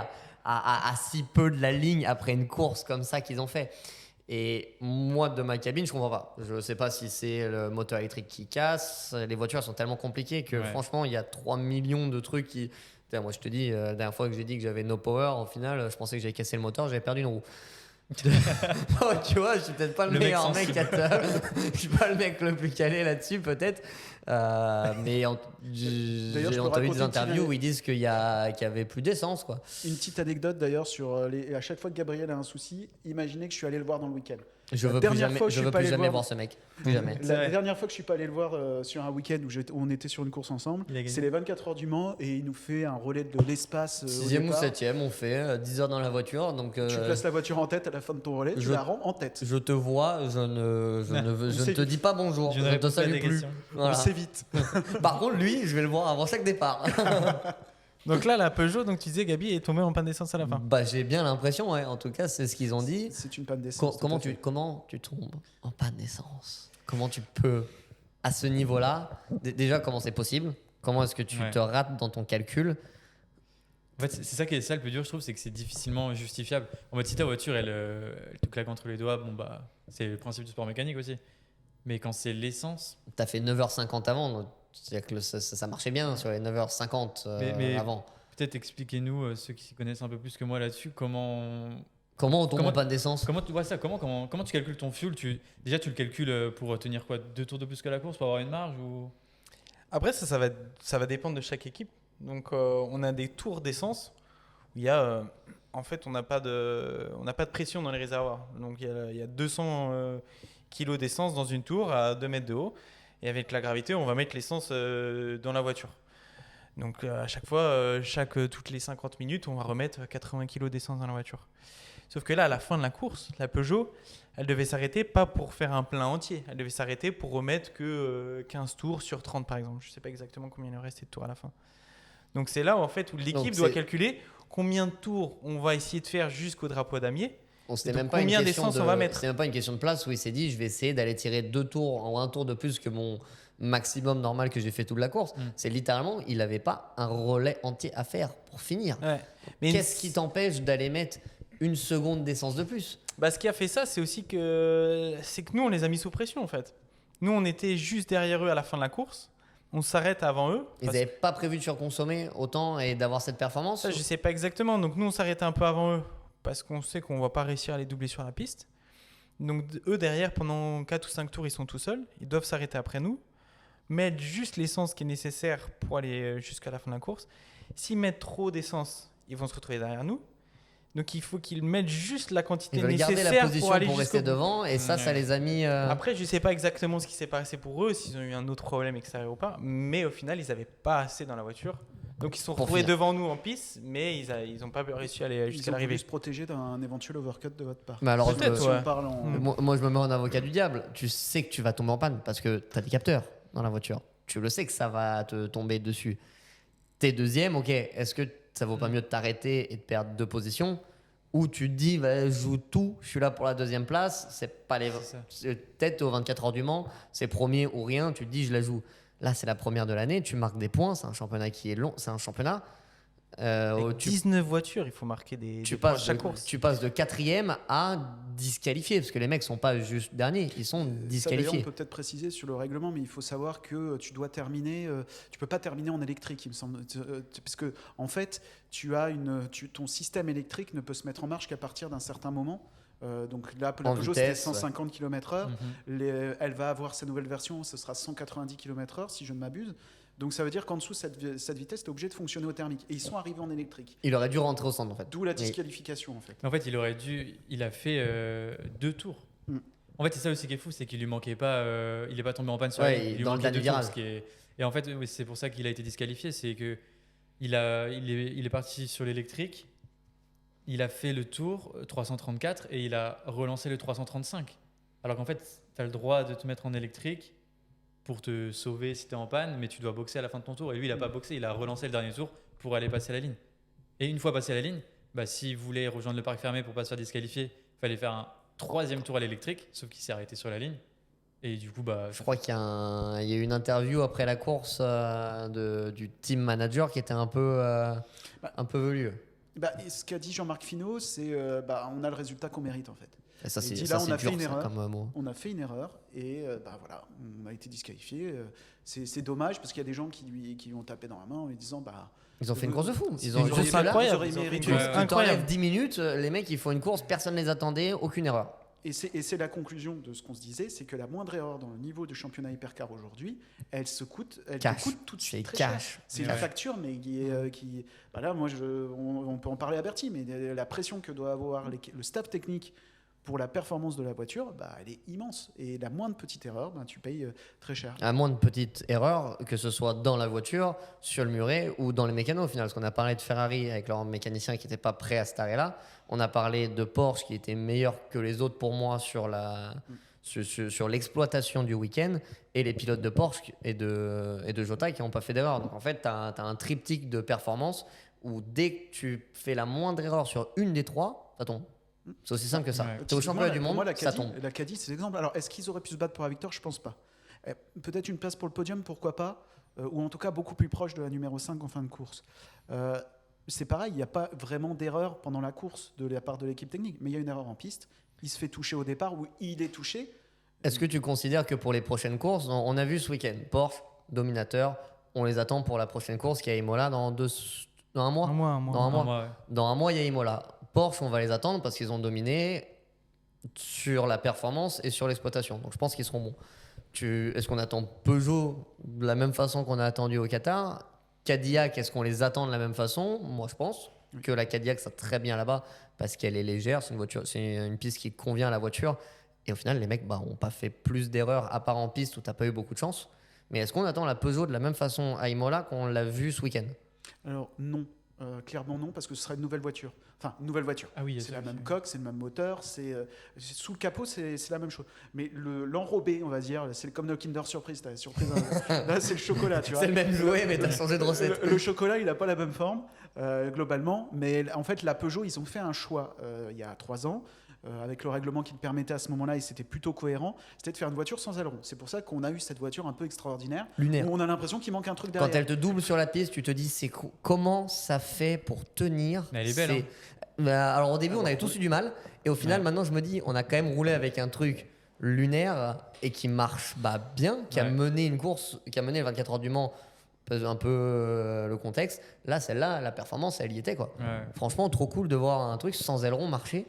à si peu de la ligne après une course comme ça qu'ils ont fait. Et moi, de ma cabine, je comprends pas. Je sais pas si c'est le moteur électrique qui casse. Les voitures elles sont tellement compliquées que Ouais. franchement, il y a 3 millions de trucs qui. Putain, moi, je te dis, la dernière fois que j'ai dit que j'avais no power, au final, je pensais que j'avais cassé le moteur, j'avais perdu une roue. Oh, tu vois, je suis peut-être pas le Le mec meilleur mec sensible. à je suis pas le mec le plus calé là-dessus, peut-être. Mais D'ailleurs, je j'ai peux entendu raconter des une petite interviews où ils disent qu'il y avait plus d'essence, quoi. Une petite anecdote d'ailleurs sur à chaque fois que Gabriel a un souci, imaginez que je suis allé le voir dans le week-end. Je La veux plus dernière jamais, fois que je je suis veux pas plus allé jamais voir- voir ce mec. Plus jamais. C'est La vrai. dernière fois que je suis pas allé le voir sur un week-end où on était sur une course ensemble, Il a gagné. c'est les 24 heures du Mans et il nous fait un relais de l'espace. Au 6e ou départ. 7e, on fait 10 heures dans la voiture. Donc, Tu places la voiture en tête à la fin de ton relais, tu je- la rends en tête. je te vois, je ne sait te vite. dis pas bonjour, je ne te réponds pas à salue tes plus. questions. Voilà. On sait vite. Par contre, lui, je vais le voir avant chaque départ. Donc là, la Peugeot, donc tu disais, Gabi, est tombée en panne d'essence à la fin. Bah, j'ai bien l'impression, ouais. En tout cas, c'est ce qu'ils ont dit. C'est une panne d'essence. Comment tout à fait. comment tu tombes en panne d'essence? Comment tu peux, à ce niveau-là, déjà, comment c'est possible? Comment est-ce que tu Ouais. te rates dans ton calcul? En fait, c'est ça qui est ça le plus dur, je trouve, c'est que c'est difficilement justifiable. En mode, si ta voiture, elle te claque entre les doigts, bon bah, c'est le principe du sport mécanique aussi. Mais quand c'est l'essence, T'as fait 9h50 avant, donc c'est-à-dire que ça marchait bien sur les 9h50 mais avant. peut-être expliquez-nous, ceux qui s'y connaissent un peu plus que moi là-dessus, Comment on tombe Comment- en panne d'essence? comment tu vois ça, comment tu calcules ton fuel. Déjà, tu le calcules pour tenir quoi, 2 tours de plus que la course pour avoir une marge ou... Après, ça va dépendre de chaque équipe. Donc, on a des tours d'essence où il y a, en fait, on n'a pas de pression dans les réservoirs. Donc, il y a 200 kilos d'essence dans une tour à 2 mètres de haut. Et avec la gravité, on va mettre l'essence dans la voiture. Donc, à chaque fois, toutes les 50 minutes, on va remettre 80 kilos d'essence dans la voiture. Sauf que là, à la fin de la course, la Peugeot, elle devait s'arrêter pas pour faire un plein entier. Elle devait s'arrêter pour remettre que 15 tours sur 30, par exemple. Je ne sais pas exactement combien il en restait de tours à la fin. Donc c'est là où, en fait, où l'équipe Donc, doit c'est- calculer combien de tours on va essayer de faire jusqu'au drapeau damier. Bon, c'était Donc, même pas une combien question d'essence on va mettre? c'était même pas une question de place où il s'est dit je vais essayer d'aller tirer 2 tours ou un tour de plus que mon maximum normal que j'ai fait toute la course. C'est littéralement, il n'avait pas un relais entier à faire pour finir. Ouais. Mais Qu'est-ce qui t'empêche d'aller mettre une seconde d'essence de plus? Ce qui a fait ça, c'est aussi que nous, on les a mis sous pression, en fait. Nous, on était juste derrière eux à la fin de la course. On s'arrête avant eux. Ils n'avaient pas prévu de surconsommer autant et d'avoir cette performance? Ça, je sais pas exactement. Donc nous, on s'arrêtait un peu avant eux parce qu'on sait qu'on va pas réussir à les doubler sur la piste. Donc eux, derrière, pendant 4 ou 5 tours, ils sont tout seuls. Ils doivent s'arrêter après nous, mettre juste l'essence qui est nécessaire pour aller jusqu'à la fin de la course. S'ils mettent trop d'essence, ils vont se retrouver derrière nous. Donc il faut qu'ils mettent juste la quantité Ils veulent garder nécessaire la position pour aller pour jusqu'au rester bout. devant et ça les a mis. Après, je sais pas exactement ce qui s'est passé pour eux, s'ils ont eu un autre problème extérieur ou pas, mais au final, ils n'avaient pas assez dans la voiture. Donc ils se sont Pour retrouvés finir. devant nous en piste, mais ils n'ont pas réussi à aller Ils jusqu'à ont l'arrivée. voulu se protéger d'un éventuel overcut de votre part. Mais alors, Peut-être, Si ouais. on parle en... moi, je me mets en avocat du diable. Tu sais que tu vas tomber en panne parce que tu as des capteurs dans la voiture. Tu le sais que ça va te tomber dessus. T'es deuxième, ok. Est-ce que ça vaut pas mieux de t'arrêter et de perdre 2 positions? Ou tu te dis, bah, je joue tout, je suis là pour la 2e place, c'est pas les. Peut-être aux 24 heures du Mans, c'est premier ou rien, tu te dis, je la joue. Là, c'est la première de l'année, tu marques des points, c'est un championnat qui est long, c'est un championnat. Avec 19 voitures, il faut marquer des points à chaque course. Tu passes de 4e à disqualifié, parce que les mecs sont pas juste derniers, ils sont Ça, d'ailleurs, disqualifiés. on peut peut-être préciser sur le règlement, mais il faut savoir que tu dois terminer. Tu peux pas terminer en électrique, il me semble, parce que en fait, ton système électrique ne peut se mettre en marche qu'à partir d'un certain moment. Donc là, la En Peugeot, c'était vitesse, 150 km/h. Mhm. Elle va avoir sa nouvelle version, ce sera 190 km/h, si je ne m'abuse. Donc ça veut dire qu'en dessous, cette vitesse, tu es obligé de fonctionner au thermique. Et ils sont arrivés en électrique. Il aurait dû rentrer au centre en fait. D'où la Mais- disqualification, en fait. En fait, il a fait 2 tours. Mm. En fait, c'est ça aussi qui est fou, c'est qu'il lui manquait pas, il est pas tombé en panne sur Ouais, la ligne, il lui dans le manquait dernier 2 tours, virage. Et en fait, oui, c'est pour ça qu'il a été disqualifié, c'est que il est parti sur l'électrique, il a fait le tour 334 et il a relancé le 335. Alors qu'en fait, tu as le droit de te mettre en électrique pour te sauver si tu es en panne, mais tu dois boxer à la fin de ton tour. Et lui, il n'a pas boxé, il a relancé le dernier tour pour aller passer la ligne. Et une fois passé la ligne, bah, s'il voulait rejoindre le parc fermé pour pas se faire disqualifier, il fallait faire un 3e tour à l'électrique, sauf qu'il s'est arrêté sur la ligne. Et du coup, bah, Je crois qu'il y a eu une interview après la course du team manager qui était un peu velu. Et ce qu'a dit Jean-Marc Finot, c'est on a le résultat qu'on mérite, en fait. Et ça, c'est dit, ça, là, on c'est a fait dur une ça, erreur. comme mot. On a fait une erreur et voilà, on a été disqualifié. C'est dommage parce qu'il y a des gens qui lui ont tapé dans la main en lui disant Ils ont fait une course de fou. Ils une ont course juste là, incroyable. vous auriez Ils ont fait une mérité. course Ouais, tu incroyable. t'enlèves 10 minutes, les mecs ils font une course, personne ne les attendait, aucune erreur. Et c'est la conclusion de ce qu'on se disait, c'est que la moindre erreur dans le niveau du championnat hypercar aujourd'hui, elle te coûte tout de C'est suite très cher. cash. C'est Ouais. une facture, mais qui là, moi, on peut en parler à Bertie, mais la pression que doit avoir le staff technique pour la performance de la voiture, elle est immense. Et la moindre petite erreur, tu payes très cher. À moins de petites erreurs, que ce soit dans la voiture, sur le muret ou dans les mécanos au final. Parce qu'on a parlé de Ferrari avec leur mécanicien qui n'était pas prêt à cet arrêt-là. On a parlé de Porsche qui était meilleur que les autres pour moi sur l'exploitation du week-end. Et les pilotes de Porsche et de Jota qui n'ont pas fait d'erreur. Donc en fait, tu as un triptyque de performance où dès que tu fais la moindre erreur sur une des 3, ça tombe. C'est aussi simple que ça. Ouais. Tu es au championnat du Pour monde, moi, la ça Caddy, tombe. La Caddy, c'est l'exemple. Alors, est-ce qu'ils auraient pu se battre pour la victoire? Je pense pas. Peut-être une place pour le podium, pourquoi pas, ou en tout cas beaucoup plus proche de la numéro 5 en fin de course. C'est pareil, il n'y a pas vraiment d'erreur pendant la course de la part de l'équipe technique, mais il y a une erreur en piste. Il se fait toucher au départ, ou il est touché. Est-ce que tu considères que pour les prochaines courses, on a vu ce week-end, Porsche, dominateur, on les attend pour la prochaine course qui est à Imola dans un mois. Un mois. Dans un mois. Ouais. Dans un mois, il y a Imola. Porsche, on va les attendre parce qu'ils ont dominé sur la performance et sur l'exploitation. Donc je pense qu'ils seront bons. Est-ce qu'on attend Peugeot de la même façon qu'on a attendu au Qatar? Cadillac, est-ce qu'on les attend de la même façon? Moi, je pense que la Cadillac, ça très bien là-bas parce qu'elle est légère. C'est une piste qui convient à la voiture. Et au final, les mecs n'ont pas fait plus d'erreurs à part en piste où tu n'as pas eu beaucoup de chance. Mais est-ce qu'on attend la Peugeot de la même façon à Imola qu'on l'a vu ce week-end? Alors non, clairement non, parce que ce sera une nouvelle voiture. Enfin, une nouvelle voiture. Ah oui, C'est la même coque, c'est le même moteur, sous le capot, c'est la même chose. Mais l'enrobé, on va dire, c'est comme le Kinder Surprise. T'as la surprise, là, c'est le chocolat, tu vois. C'est le même jouet, mais tu as changé de recette. Le chocolat, il n'a pas la même forme, globalement. Mais en fait, la Peugeot, ils ont fait un choix il y a 3 ans. Avec le règlement qui le permettait à ce moment-là, et c'était plutôt cohérent, c'était de faire une voiture sans aileron. C'est pour ça qu'on a eu cette voiture un peu extraordinaire, Lunaire. où on a l'impression qu'il manque un truc derrière. Quand elle te double sur la piste, tu te dis comment ça fait pour tenir. Mais elle est belle, Alors au début, on avait tous eu du mal, et au final, maintenant, je me dis, on a quand même roulé avec un truc lunaire et qui marche bien, qui a mené une course, qui a mené le 24 heures du Mans, un peu le contexte. Là, celle-là, la performance, elle y était quoi. Ouais. Franchement, trop cool de voir un truc sans aileron marcher.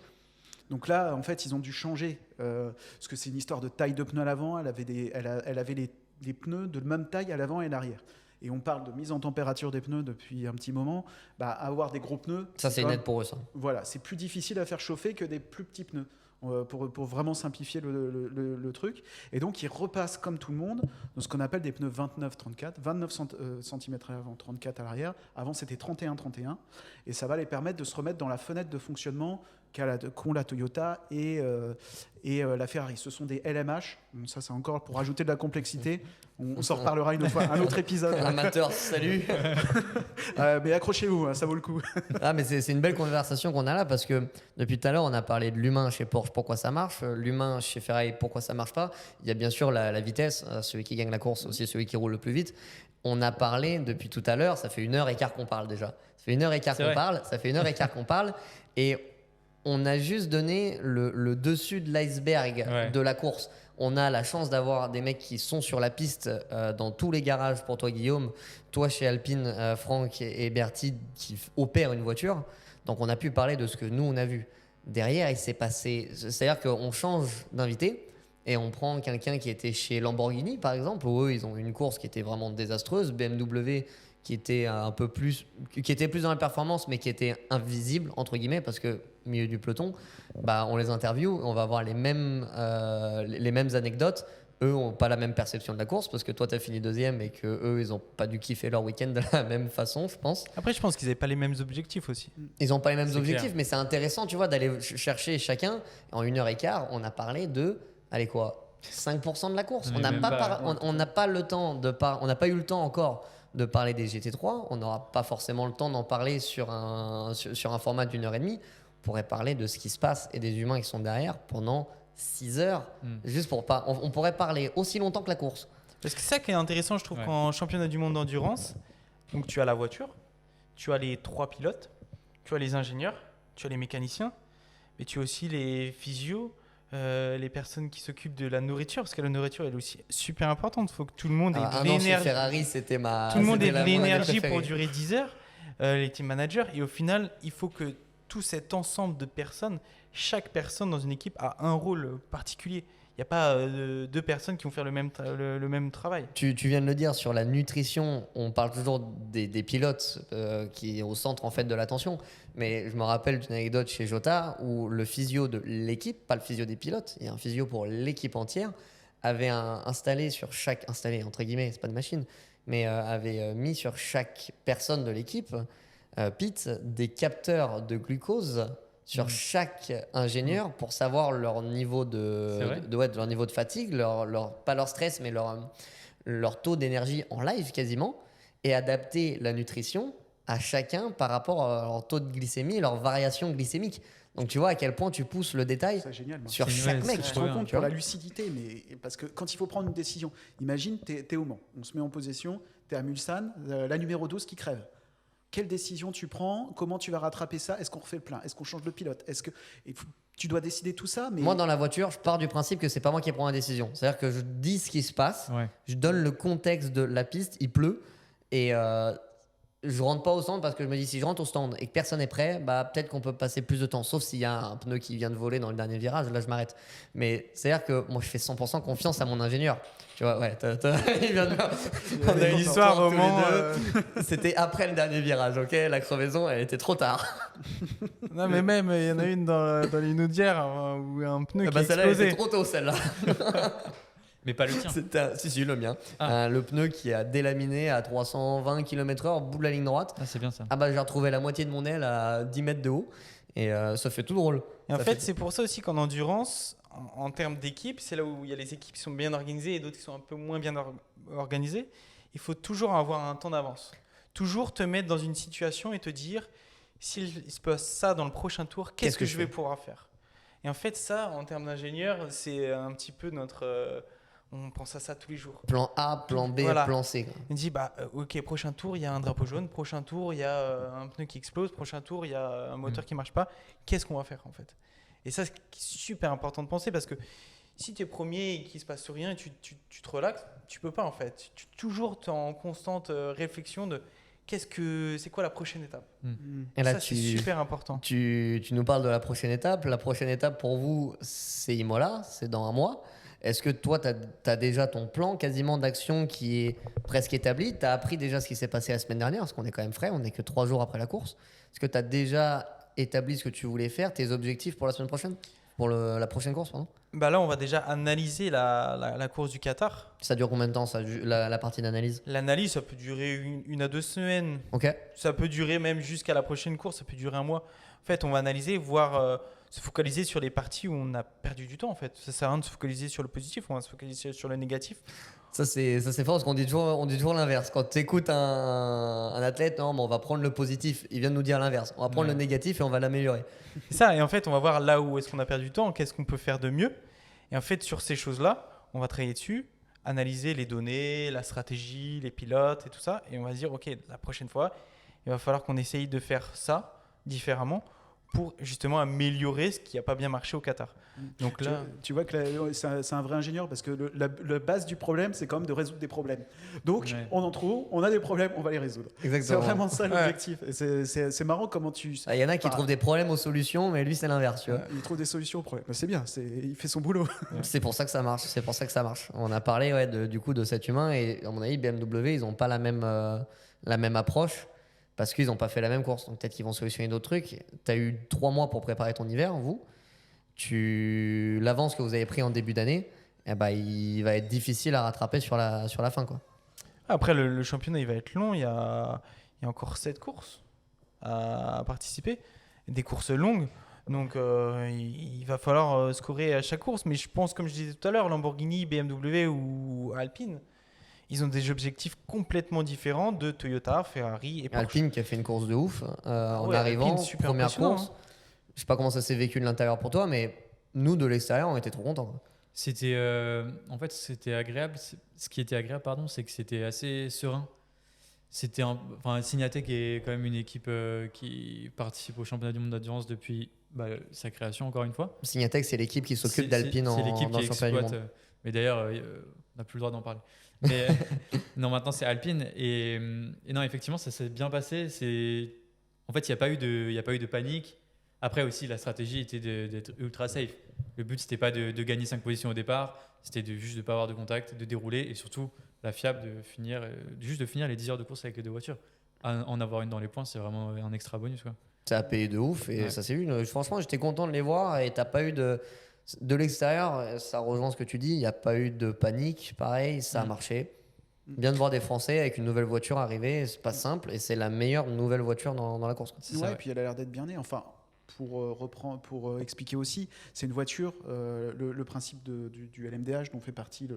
Donc là, en fait, ils ont dû changer, parce que c'est une histoire de taille de pneus à l'avant. Elle avait les pneus de même taille à l'avant et à l'arrière. Et on parle de mise en température des pneus depuis un petit moment. Avoir des gros pneus, Ça, c'est net pour eux, ça. Voilà, c'est plus difficile à faire chauffer que des plus petits pneus, pour vraiment simplifier le truc. Et donc, ils repassent comme tout le monde dans ce qu'on appelle des pneus 29-34, 29 cm à l'avant, 34 à l'arrière. Avant, c'était 31-31. Et ça va les permettre de se remettre dans la fenêtre de fonctionnement qu'ont la Toyota et la Ferrari. Ce sont des LMH. Bon, ça, c'est encore pour rajouter de la complexité. On s'en reparlera une fois, un autre épisode. Amateur, salut. Mais accrochez-vous, hein, ça vaut le coup. Mais c'est une belle conversation qu'on a là parce que depuis tout à l'heure, on a parlé de l'humain chez Porsche, pourquoi ça marche, l'humain chez Ferrari, pourquoi ça marche pas. Il y a bien sûr la vitesse, celui qui gagne la course, aussi celui qui roule le plus vite. On a parlé depuis tout à l'heure, ça fait 1h15 qu'on parle déjà. Ça fait 1h15 qu'on parle, et on a juste donné le dessus de l'iceberg de la course. On a la chance d'avoir des mecs qui sont sur la piste dans tous les garages pour toi, Guillaume. Toi, chez Alpine, Franck et Bertie, qui opèrent une voiture. Donc, on a pu parler de ce que nous, on a vu. Derrière, il s'est passé... C'est-à-dire qu'on change d'invité et on prend quelqu'un qui était chez Lamborghini, par exemple, où eux, ils ont eu une course qui était vraiment désastreuse. BMW, qui était qui était plus dans la performance, mais qui était invisible, entre guillemets, parce que milieu du peloton, on les interviewe, on va avoir les mêmes anecdotes. Eux n'ont pas la même perception de la course parce que toi tu as fini deuxième et que eux ils n'ont pas dû kiffer leur week-end de la même façon, je pense. Après, je pense qu'ils n'avaient pas les mêmes objectifs aussi. Ils n'ont pas les mêmes C'est objectifs, clair. mais c'est intéressant, tu vois, d'aller chercher chacun. En 1h15, on a parlé de, 5% de la course. On n'a pas le temps on n'a pas eu le temps encore de parler des GT3. On n'aura pas forcément le temps d'en parler sur un format d'1h30. On pourrait parler de ce qui se passe et des humains qui sont derrière pendant 6 heures. Juste pour pas. On pourrait parler aussi longtemps que la course. Parce que c'est ça qui est intéressant, je trouve, qu'en championnat du monde d'endurance, donc tu as la voiture, tu as les 3 pilotes, tu as les ingénieurs, tu as les mécaniciens, mais tu as aussi les physios, les personnes qui s'occupent de la nourriture, parce que la nourriture elle est aussi super importante. Il faut que tout le monde ait de l'énergie. Ferrari, c'était Tout le monde ait de mon l'énergie préféré. pour durer 10 heures, les team managers, et au final, il faut que tout cet ensemble de personnes, chaque personne dans une équipe a un rôle particulier. Il n'y a pas 2 personnes qui vont faire le même travail. Tu viens de le dire, sur la nutrition, on parle toujours des pilotes qui est au centre en fait de l'attention. Mais je me rappelle d'une anecdote chez Jota où le physio de l'équipe, pas le physio des pilotes, il y a un physio pour l'équipe entière, avait installé entre guillemets, c'est pas de machine, mais avait mis sur chaque personne de l'équipe, Pete, des capteurs de glucose sur chaque ingénieur pour savoir leur niveau leur niveau de fatigue, pas leur stress, mais leur taux d'énergie en live quasiment, et adapter la nutrition à chacun par rapport à leur taux de glycémie et leur variation glycémique. Donc tu vois à quel point tu pousses le détail C'est génial. Moi. sur C'est chaque une- mec. c'est Je te trop rends bien, compte tu pour vois. la lucidité, mais parce que quand il faut prendre une décision, imagine, t'es au Mans, on se met en position, t'es à Mulsanne, la numéro 12 qui crève. Quelle décision tu prends? Comment tu vas rattraper ça? Est-ce qu'on refait le plein? Est-ce qu'on change de pilote? tu dois décider tout ça. Mais Moi, dans la voiture, je pars du principe que c'est pas moi qui prends la décision. C'est-à-dire que je dis ce qui se passe, Ouais. je donne le contexte de la piste, il pleut, et je rentre pas au stand parce que je me dis si je rentre au stand et que personne n'est prêt, bah peut-être qu'on peut passer plus de temps. Sauf s'il y a un pneu qui vient de voler dans le dernier virage, là je m'arrête. Mais c'est-à-dire que moi je fais 100% confiance à mon ingénieur. Tu vois, ouais, il vient de... On a une histoire tous les roman. deux. C'était après le dernier virage, ok. La crevaison, elle était trop tard. Non, mais même, il y en a une dans les Noudières où un pneu qui a Bah celle-là, elle explosé. était trop tôt, celle-là. Mais pas le tien. Si, le mien. Ah. Le pneu qui a délaminé à 320 km/h au bout de la ligne droite. Ah, c'est bien ça. Ah bah j'ai retrouvé la moitié de mon aile à 10 mètres de haut. Et ça fait tout drôle. Et en Ça fait, c'est pour ça aussi qu'en endurance, en termes d'équipe, c'est là où il y a les équipes qui sont bien organisées et d'autres qui sont un peu moins bien organisées. Il faut toujours avoir un temps d'avance. Toujours te mettre dans une situation et te dire, s'il se passe ça dans le prochain tour, qu'est-ce que je vais pouvoir faire? Et en fait, ça, en termes d'ingénieur, c'est un petit peu notre... on pense à ça tous les jours. Plan A, plan B, Voilà. plan C. Quoi. On dit, ok, prochain tour, il y a un drapeau jaune. Prochain tour, il y a un pneu qui explose. Prochain tour, il y a un moteur qui ne marche pas. Qu'est-ce qu'on va faire en fait? Et ça, c'est super important de penser parce que si tu es premier et qu'il ne se passe rien et tu te relaxes, tu peux pas en fait. Tu es toujours en constante réflexion de c'est quoi la prochaine étape. Et là, ça, c'est super important. Tu nous parles de la prochaine étape. La prochaine étape pour vous, c'est Imola, c'est dans un mois. Est-ce que toi, tu as déjà ton plan quasiment d'action qui est presque établi? Tu as appris déjà ce qui s'est passé la semaine dernière, parce qu'on est quand même frais, on n'est que 3 jours après la course. Est-ce que tu as déjà établi ce que tu voulais faire, tes objectifs pour la semaine prochaine? Pour la prochaine course, pardon? Là, on va déjà analyser la course du Qatar. Ça dure combien de temps, ça, la partie d'analyse? L'analyse, ça peut durer 1 à 2 semaines. Ok. Ça peut durer même jusqu'à la prochaine course, ça peut durer un mois. En fait, on va analyser, voir, se focaliser sur les parties où on a perdu du temps. En fait, ça sert à rien de se focaliser sur le positif, on va se focaliser sur le négatif. Ça c'est fort parce qu'on dit toujours l'inverse. Quand tu écoutes un athlète, non, mais on va prendre le positif. Il vient de nous dire l'inverse. On va prendre le négatif et on va l'améliorer. C'est ça. Et en fait, on va voir là où est-ce qu'on a perdu du temps, qu'est-ce qu'on peut faire de mieux. Et en fait, sur ces choses-là, on va travailler dessus, analyser les données, la stratégie, les pilotes et tout ça. Et on va se dire, ok, la prochaine fois, il va falloir qu'on essaye de faire ça différemment pour justement améliorer ce qui n'a pas bien marché au Qatar. Donc là, tu vois que c'est un vrai ingénieur parce que la base du problème, c'est quand même de résoudre des problèmes. Donc, Ouais. on en trouve, on a des problèmes, on va les résoudre. Exactement. C'est vraiment ça l'objectif. Et c'est marrant comment tu... Il y en a qui trouvent des problèmes aux solutions, mais lui c'est l'inverse. Tu vois. Il trouve des solutions aux problèmes. C'est bien, il fait son boulot. C'est pour ça que ça marche. C'est pour ça que ça marche. On a parlé du coup de cet humain et à mon avis BMW ils n'ont pas la même approche parce qu'ils n'ont pas fait la même course. Donc peut-être qu'ils vont solutionner d'autres trucs. Tu as eu 3 mois pour préparer ton hiver, vous. L'avance que vous avez pris en début d'année, eh ben, il va être difficile à rattraper sur la fin. Quoi. après, le championnat, il va être long. Il y a encore 7 courses à participer. Des courses longues. Donc, il va falloir scorer à chaque course. Mais je pense, comme je disais tout à l'heure, Lamborghini, BMW ou Alpine, ils ont des objectifs complètement différents de Toyota, Ferrari et Porsche. Alpine qui a fait une course de ouf en Ouais, arrivant, Alpine, super première impressionnant, course. Je sais pas comment ça s'est vécu de l'intérieur pour toi, mais nous de l'extérieur on était trop contents. Quoi. C'était en fait c'était agréable. Ce qui était agréable, pardon, c'est que c'était assez serein. Signatec est quand même une équipe qui participe au championnat du monde d'endurance depuis sa création, encore une fois. Signatec c'est l'équipe qui s'occupe C'est- d'Alpine c'est l'équipe dans le qui championnat du exploite. monde. Mais d'ailleurs, on n'a plus le droit d'en parler. Mais non, maintenant c'est Alpine et non, effectivement, ça s'est bien passé. En fait, il n'y a pas eu de panique. Après aussi, la stratégie était d'être ultra safe. Le but, c'était pas de gagner 5 positions au départ, c'était juste de ne pas avoir de contact, de dérouler et surtout la fiable de finir les 10 heures de course avec les 2 voitures. En avoir une dans les points, c'est vraiment un extra bonus, quoi. Ça a payé de ouf et Ouais. ça s'est vu. Franchement, j'étais content de les voir et t'as pas eu de l'extérieur. Ça rejoint ce que tu dis. Il n'y a pas eu de panique. Pareil, ça a marché. Bien de voir des Français avec une nouvelle voiture arriver, c'est pas simple et c'est la meilleure nouvelle voiture dans la course. Quoi. C'est ça, ouais. Puis elle a l'air d'être bien née. Enfin, pour expliquer aussi, c'est une voiture. Le principe du LMDH dont fait partie,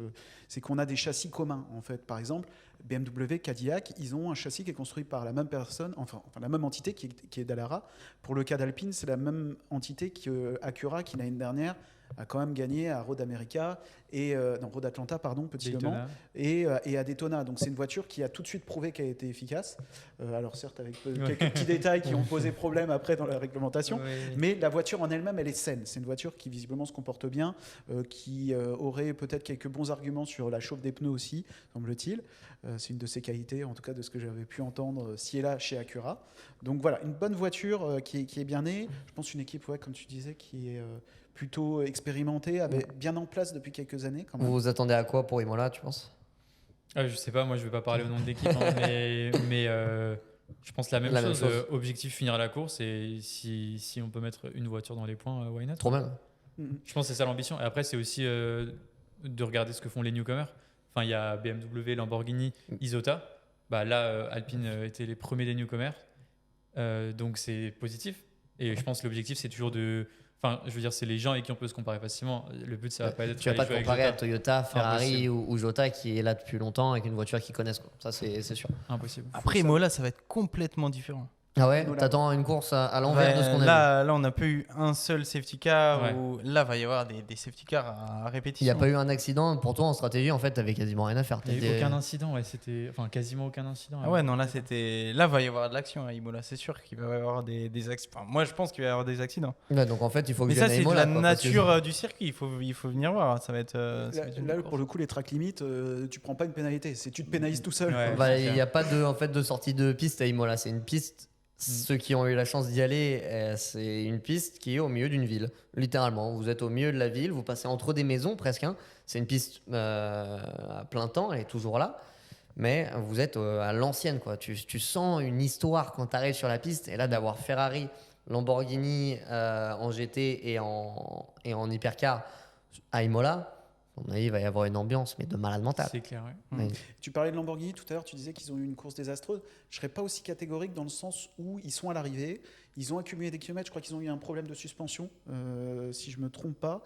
c'est qu'on a des châssis communs. En fait, par exemple, BMW, Cadillac, ils ont un châssis qui est construit par la même personne, enfin la même entité qui est Dallara. Pour le cas d'Alpine, c'est la même entité qu'Acura qui l'année dernière a quand même gagné à Road America Road Atlanta, pardon, Petit Le Mans, Daytona. et à Daytona. Donc c'est une voiture qui a tout de suite prouvé qu'elle était efficace. Alors certes avec quelques petits détails qui ont posé problème après dans la réglementation, mais la voiture en elle-même, elle est saine. C'est une voiture qui visiblement se comporte bien, qui aurait peut-être quelques bons arguments sur la chauffe des pneus aussi, semble-t-il. C'est une de ses qualités, en tout cas de ce que j'avais pu entendre, si elle est là chez Acura. Donc voilà, une bonne voiture qui est bien née. Je pense une équipe, comme tu disais, qui est plutôt expérimentée, bien en place depuis quelques années quand même. Vous vous attendez à quoi pour Imola, tu penses? Je sais pas, moi je vais pas parler au nom de l'équipe, hein, mais je pense la même chose. Objectif, finir la course, et si on peut mettre une voiture dans les points, why not? Trop bien. Je pense que c'est ça l'ambition. Et après, c'est aussi de regarder ce que font les newcomers. Enfin, il y a BMW, Lamborghini, Isota. Bah, là, Alpine était les premiers des newcomers. Donc, c'est positif. Et je pense que l'objectif, c'est toujours de. Enfin, je veux dire, c'est les gens avec qui on peut se comparer facilement. Le but, ça va pas être. Tu vas pas te comparer à Jota. Toyota, Ferrari Impossible. ou Jota qui est là depuis longtemps avec une voiture qu'ils connaissent, quoi. Ça, c'est sûr. Impossible. Après, Imola, ça va être complètement différent. Ah ouais, Imola. t'attends une course à l'envers de ce qu'on a vu. Là, on n'a pas eu un seul safety car. Ouais. Là, il va y avoir des safety cars à Il n'y répétition. a pas eu un accident pour toi en stratégie, en fait, t'avais quasiment rien à faire. Il n'y a eu aucun incident, ouais, c'était. Enfin, quasiment aucun incident. Ah ouais, non, là, il va y avoir de l'action à Imola, c'est sûr qu'il va y avoir des accidents. Enfin, moi, je pense qu'il va y avoir des accidents. Ouais, donc en fait, il faut que Mais je ça, vienne à c'est de Imola, la quoi, parce que- nature du circuit. Il faut venir voir. Ça va être. ça va être une Là, belle pour course. le coup, les track limits, tu prends pas une pénalité. Tu te pénalises tout seul. Ouais. Bah, c'est il clair. n'y a pas de sortie de piste à Imola. C'est une piste. Ceux qui ont eu la chance d'y aller, c'est une piste qui est au milieu d'une ville. Littéralement, vous êtes au milieu de la ville, vous passez entre des maisons presque. Hein. C'est une piste à plein temps, elle est toujours là. Mais vous êtes à l'ancienne, quoi. Tu sens une histoire quand tu arrives sur la piste. Et là, d'avoir Ferrari, Lamborghini en GT et en hypercar à Imola, à mon avis, il va y avoir une ambiance, mais de malade mental. C'est clair, ouais. Ouais. Tu parlais de Lamborghini tout à l'heure, tu disais qu'ils ont eu une course désastreuse. Je serais pas aussi catégorique dans le sens où ils sont à l'arrivée, ils ont accumulé des kilomètres, je crois qu'ils ont eu un problème de suspension, si je me trompe pas.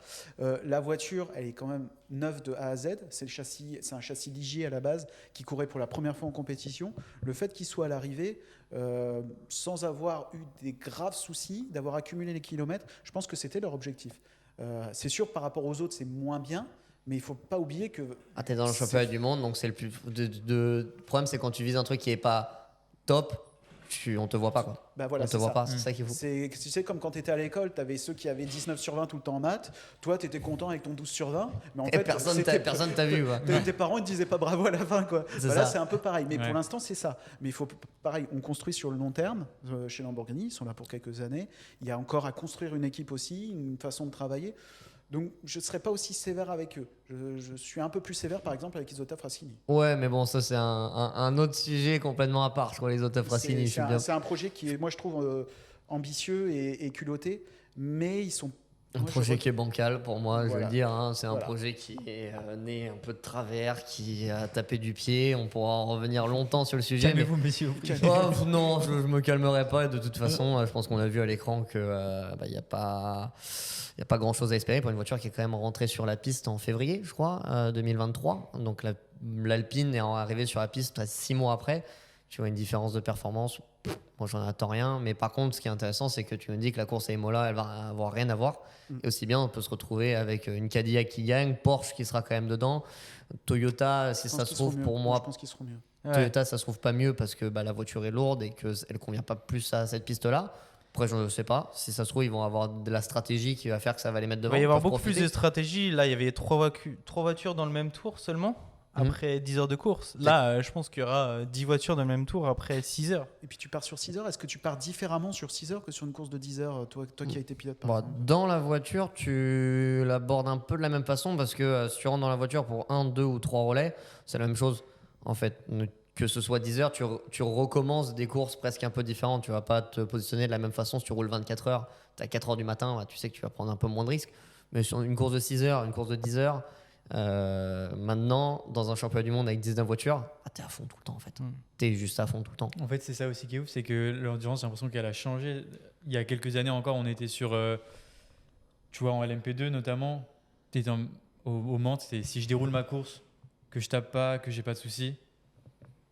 La voiture, elle est quand même neuve de A à Z, c'est un châssis Ligier à la base qui courait pour la première fois en compétition. Le fait qu'ils soient à l'arrivée, sans avoir eu des graves soucis, d'avoir accumulé les kilomètres, je pense que c'était leur objectif. C'est sûr, par rapport aux autres, c'est moins bien. Mais il ne faut pas oublier que. Ah, t'es dans le championnat du monde, donc c'est le plus. Le problème, c'est quand tu vises un truc qui est pas top, on te voit pas, quoi. Bah voilà, On te c'est voit ça. pas, c'est ça qu'il faut. Tu sais, comme quand tu étais à l'école, tu avais ceux qui avaient 19 sur 20 tout le temps en maths. Toi, tu étais content avec ton 12 sur 20. Mais en Et fait, personne t'a vu, quoi. Tes parents ne te disaient pas bravo à la fin, quoi. C'est Voilà, ça. c'est un peu pareil. Mais Ouais. pour l'instant, c'est ça. Mais il faut, pareil, on construit sur le long terme. Chez Lamborghini, ils sont là pour quelques années. Il y a encore à construire une équipe aussi, une façon de travailler. Donc, je ne serais pas aussi sévère avec eux. Je suis un peu plus sévère, par exemple, avec Isota Frassini. Ouais, mais bon, ça, c'est un autre sujet complètement à part, je crois, les autos Frassini. Je suis bien. C'est un projet qui est, moi, je trouve ambitieux et culotté. Mais ils sont. Un moi, je projet vois- qui est bancal pour moi, je Voilà. veux le dire. Hein. C'est un Voilà. projet qui est né un peu de travers, qui a tapé du pied. On pourra en revenir longtemps sur le sujet. mais- Calmez-vous, messieurs. Oh, non, je me calmerai pas. De toute façon, je pense qu'on a vu à l'écran que il n'y a pas grand chose à espérer pour une voiture qui est quand même rentrée sur la piste en février, je crois, 2023. Donc l'Alpine est arrivée sur la piste 6 mois après. Tu vois une différence de performance. Moi, j'en attends rien. Mais par contre, ce qui est intéressant, c'est que tu me dis que la course à Imola, elle va avoir rien à voir. Et aussi bien, on peut se retrouver avec une Cadillac qui gagne, Porsche qui sera quand même dedans, Toyota, si Je ça pense se qu'ils seront trouve, mieux. pour moi, Je pense qu'ils seront mieux. Ouais. Toyota, ça se trouve pas mieux parce que la voiture est lourde et qu'elle ne convient pas plus à cette piste-là. Après, je ne sais pas. Si ça se trouve, ils vont avoir de la stratégie qui va faire que ça va les mettre Il devant. va y avoir Ils peuvent beaucoup plus profiter. de stratégie. Là, il y avait trois voitures dans le même tour seulement, après 10 heures de course. Là, je pense qu'il y aura 10 voitures dans le même tour après 6 heures. Et puis tu pars sur 6 heures. Est-ce que tu pars différemment sur 6 heures que sur une course de 10 heures, toi qui as été pilote par Bon, exemple dans la voiture, tu l'abordes un peu de la même façon parce que si tu rentres dans la voiture pour 1, 2 ou 3 relais, c'est la même chose. En fait, que ce soit 10 heures, tu recommences des courses presque un peu différentes. Tu vas pas te positionner de la même façon si tu roules 24 heures. Tu as 4 heures du matin, tu sais que tu vas prendre un peu moins de risques. Mais sur une course de 6 heures, une course de 10 heures, maintenant, dans un championnat du monde avec 19 voitures, tu es à fond tout le temps en fait. Tu es juste à fond tout le temps. En fait, c'est ça aussi qui est ouf, c'est que l'endurance, j'ai l'impression qu'elle a changé. Il y a quelques années encore, on était sur, tu vois, en LMP2 notamment, au Mans, c'est si je déroule ma course, que je tape pas, que j'ai pas de soucis,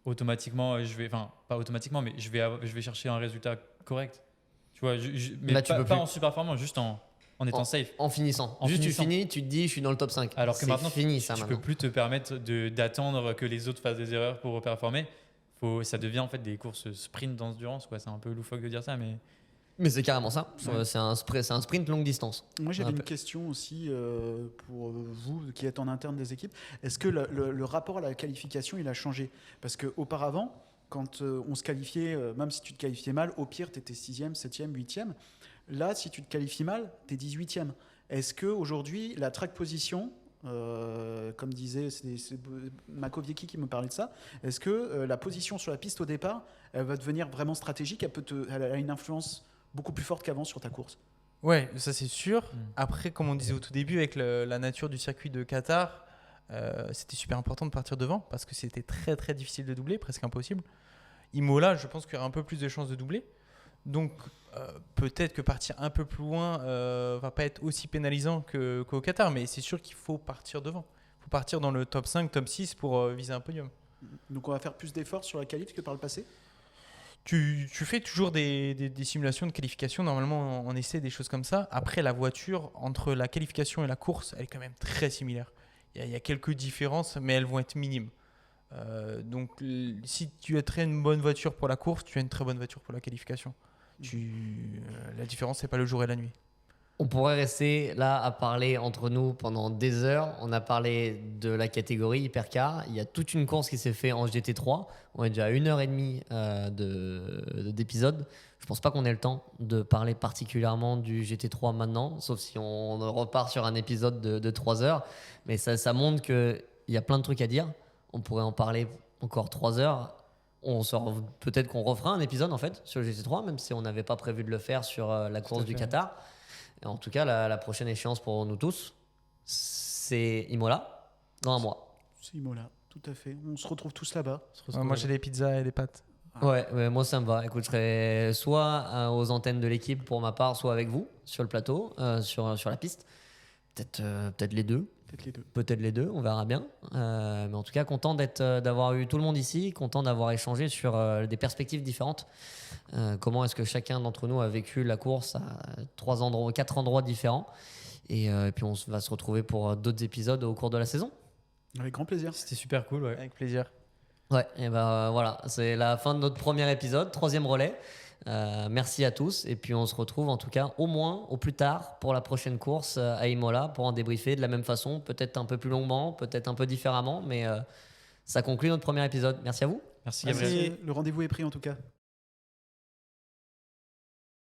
automatiquement, enfin, pas automatiquement, mais je vais chercher un résultat correct. Tu vois, mais Là, tu peux pas plus. en super performance, juste en étant safe. En finissant. En Juste finissant. tu finis, tu te dis je suis dans le top 5. Alors que c'est maintenant, fini ça tu maintenant. peux plus te permettre d'attendre que les autres fassent des erreurs pour performer. Ça devient en fait des courses sprint d'endurance, quoi. C'est un peu loufoque de dire ça, mais C'est carrément ça. Ouais. C'est un sprint longue distance. Moi, j'avais Un une peu. question aussi pour vous qui êtes en interne des équipes. Est-ce que le rapport à la qualification, il a changé? Parce qu'auparavant, quand on se qualifiait, même si tu te qualifiais mal, au pire, tu étais 6e, 7e, 8e. Là, si tu te qualifies mal, tu es 18e. Est-ce qu'aujourd'hui, la track position, comme disait, c'est Makowiecki qui me parlait de ça, est-ce que la position sur la piste au départ, elle va devenir vraiment stratégique? Elle a une influence beaucoup plus forte qu'avant sur ta course? Ouais, ça c'est sûr. Après, comme on disait au tout début, avec la nature du circuit de Qatar, c'était super important de partir devant parce que c'était très très difficile de doubler, presque impossible. Imola, je pense qu'il y aura un peu plus de chances de doubler. Donc peut-être que partir un peu plus loin va pas être aussi pénalisant qu'au Qatar, mais c'est sûr qu'il faut partir devant. Il faut partir dans le top 5, top 6 pour viser un podium. Donc on va faire plus d'efforts sur la qualif que par le passé? Tu fais toujours des simulations de qualification. Normalement, on essaie des choses comme ça. Après, la voiture, entre la qualification et la course, elle est quand même très similaire. Il y a quelques différences, mais elles vont être minimes. Donc, si tu as très une bonne voiture pour la course, tu as une très bonne voiture pour la qualification. La différence, c'est pas le jour et la nuit. On pourrait rester là à parler entre nous pendant des heures. On a parlé de la catégorie Hypercar. Il y a toute une course qui s'est faite en GT3. On est déjà à 1h30 d'épisode. Je pense pas qu'on ait le temps de parler particulièrement du GT3 maintenant, sauf si on repart sur un épisode de 3 heures. Mais ça montre qu'il y a plein de trucs à dire. On pourrait en parler encore 3 heures. Peut-être qu'on refera un épisode en fait sur le GT3, même si on n'avait pas prévu de le faire sur la course du Qatar. Et en tout cas, la prochaine échéance pour nous tous, c'est Imola dans un mois. C'est Imola, tout à fait. On se retrouve tous là-bas. Moi, j'ai des pizzas et des pâtes. Ouais, moi ça me va. Écoute, je serai soit aux antennes de l'équipe pour ma part, soit avec vous sur le plateau, sur la piste. Peut-être les deux. Peut-être les deux, on verra bien. Mais en tout cas, content d'avoir eu tout le monde ici, content d'avoir échangé sur des perspectives différentes. Comment est-ce que chacun d'entre nous a vécu la course à 4 endroits différents. Et puis on va se retrouver pour d'autres épisodes au cours de la saison. Avec grand plaisir. c'était super cool. Ouais. Avec plaisir. Ouais, et ben voilà, c'est la fin de notre premier épisode, 3e relais. Merci à tous et puis on se retrouve en tout cas au plus tard pour la prochaine course à Imola pour en débriefer de la même façon, peut-être un peu plus longuement, peut-être un peu différemment, mais ça conclut notre premier épisode. Merci à vous. Merci Gabriel. Le rendez-vous est pris en tout cas.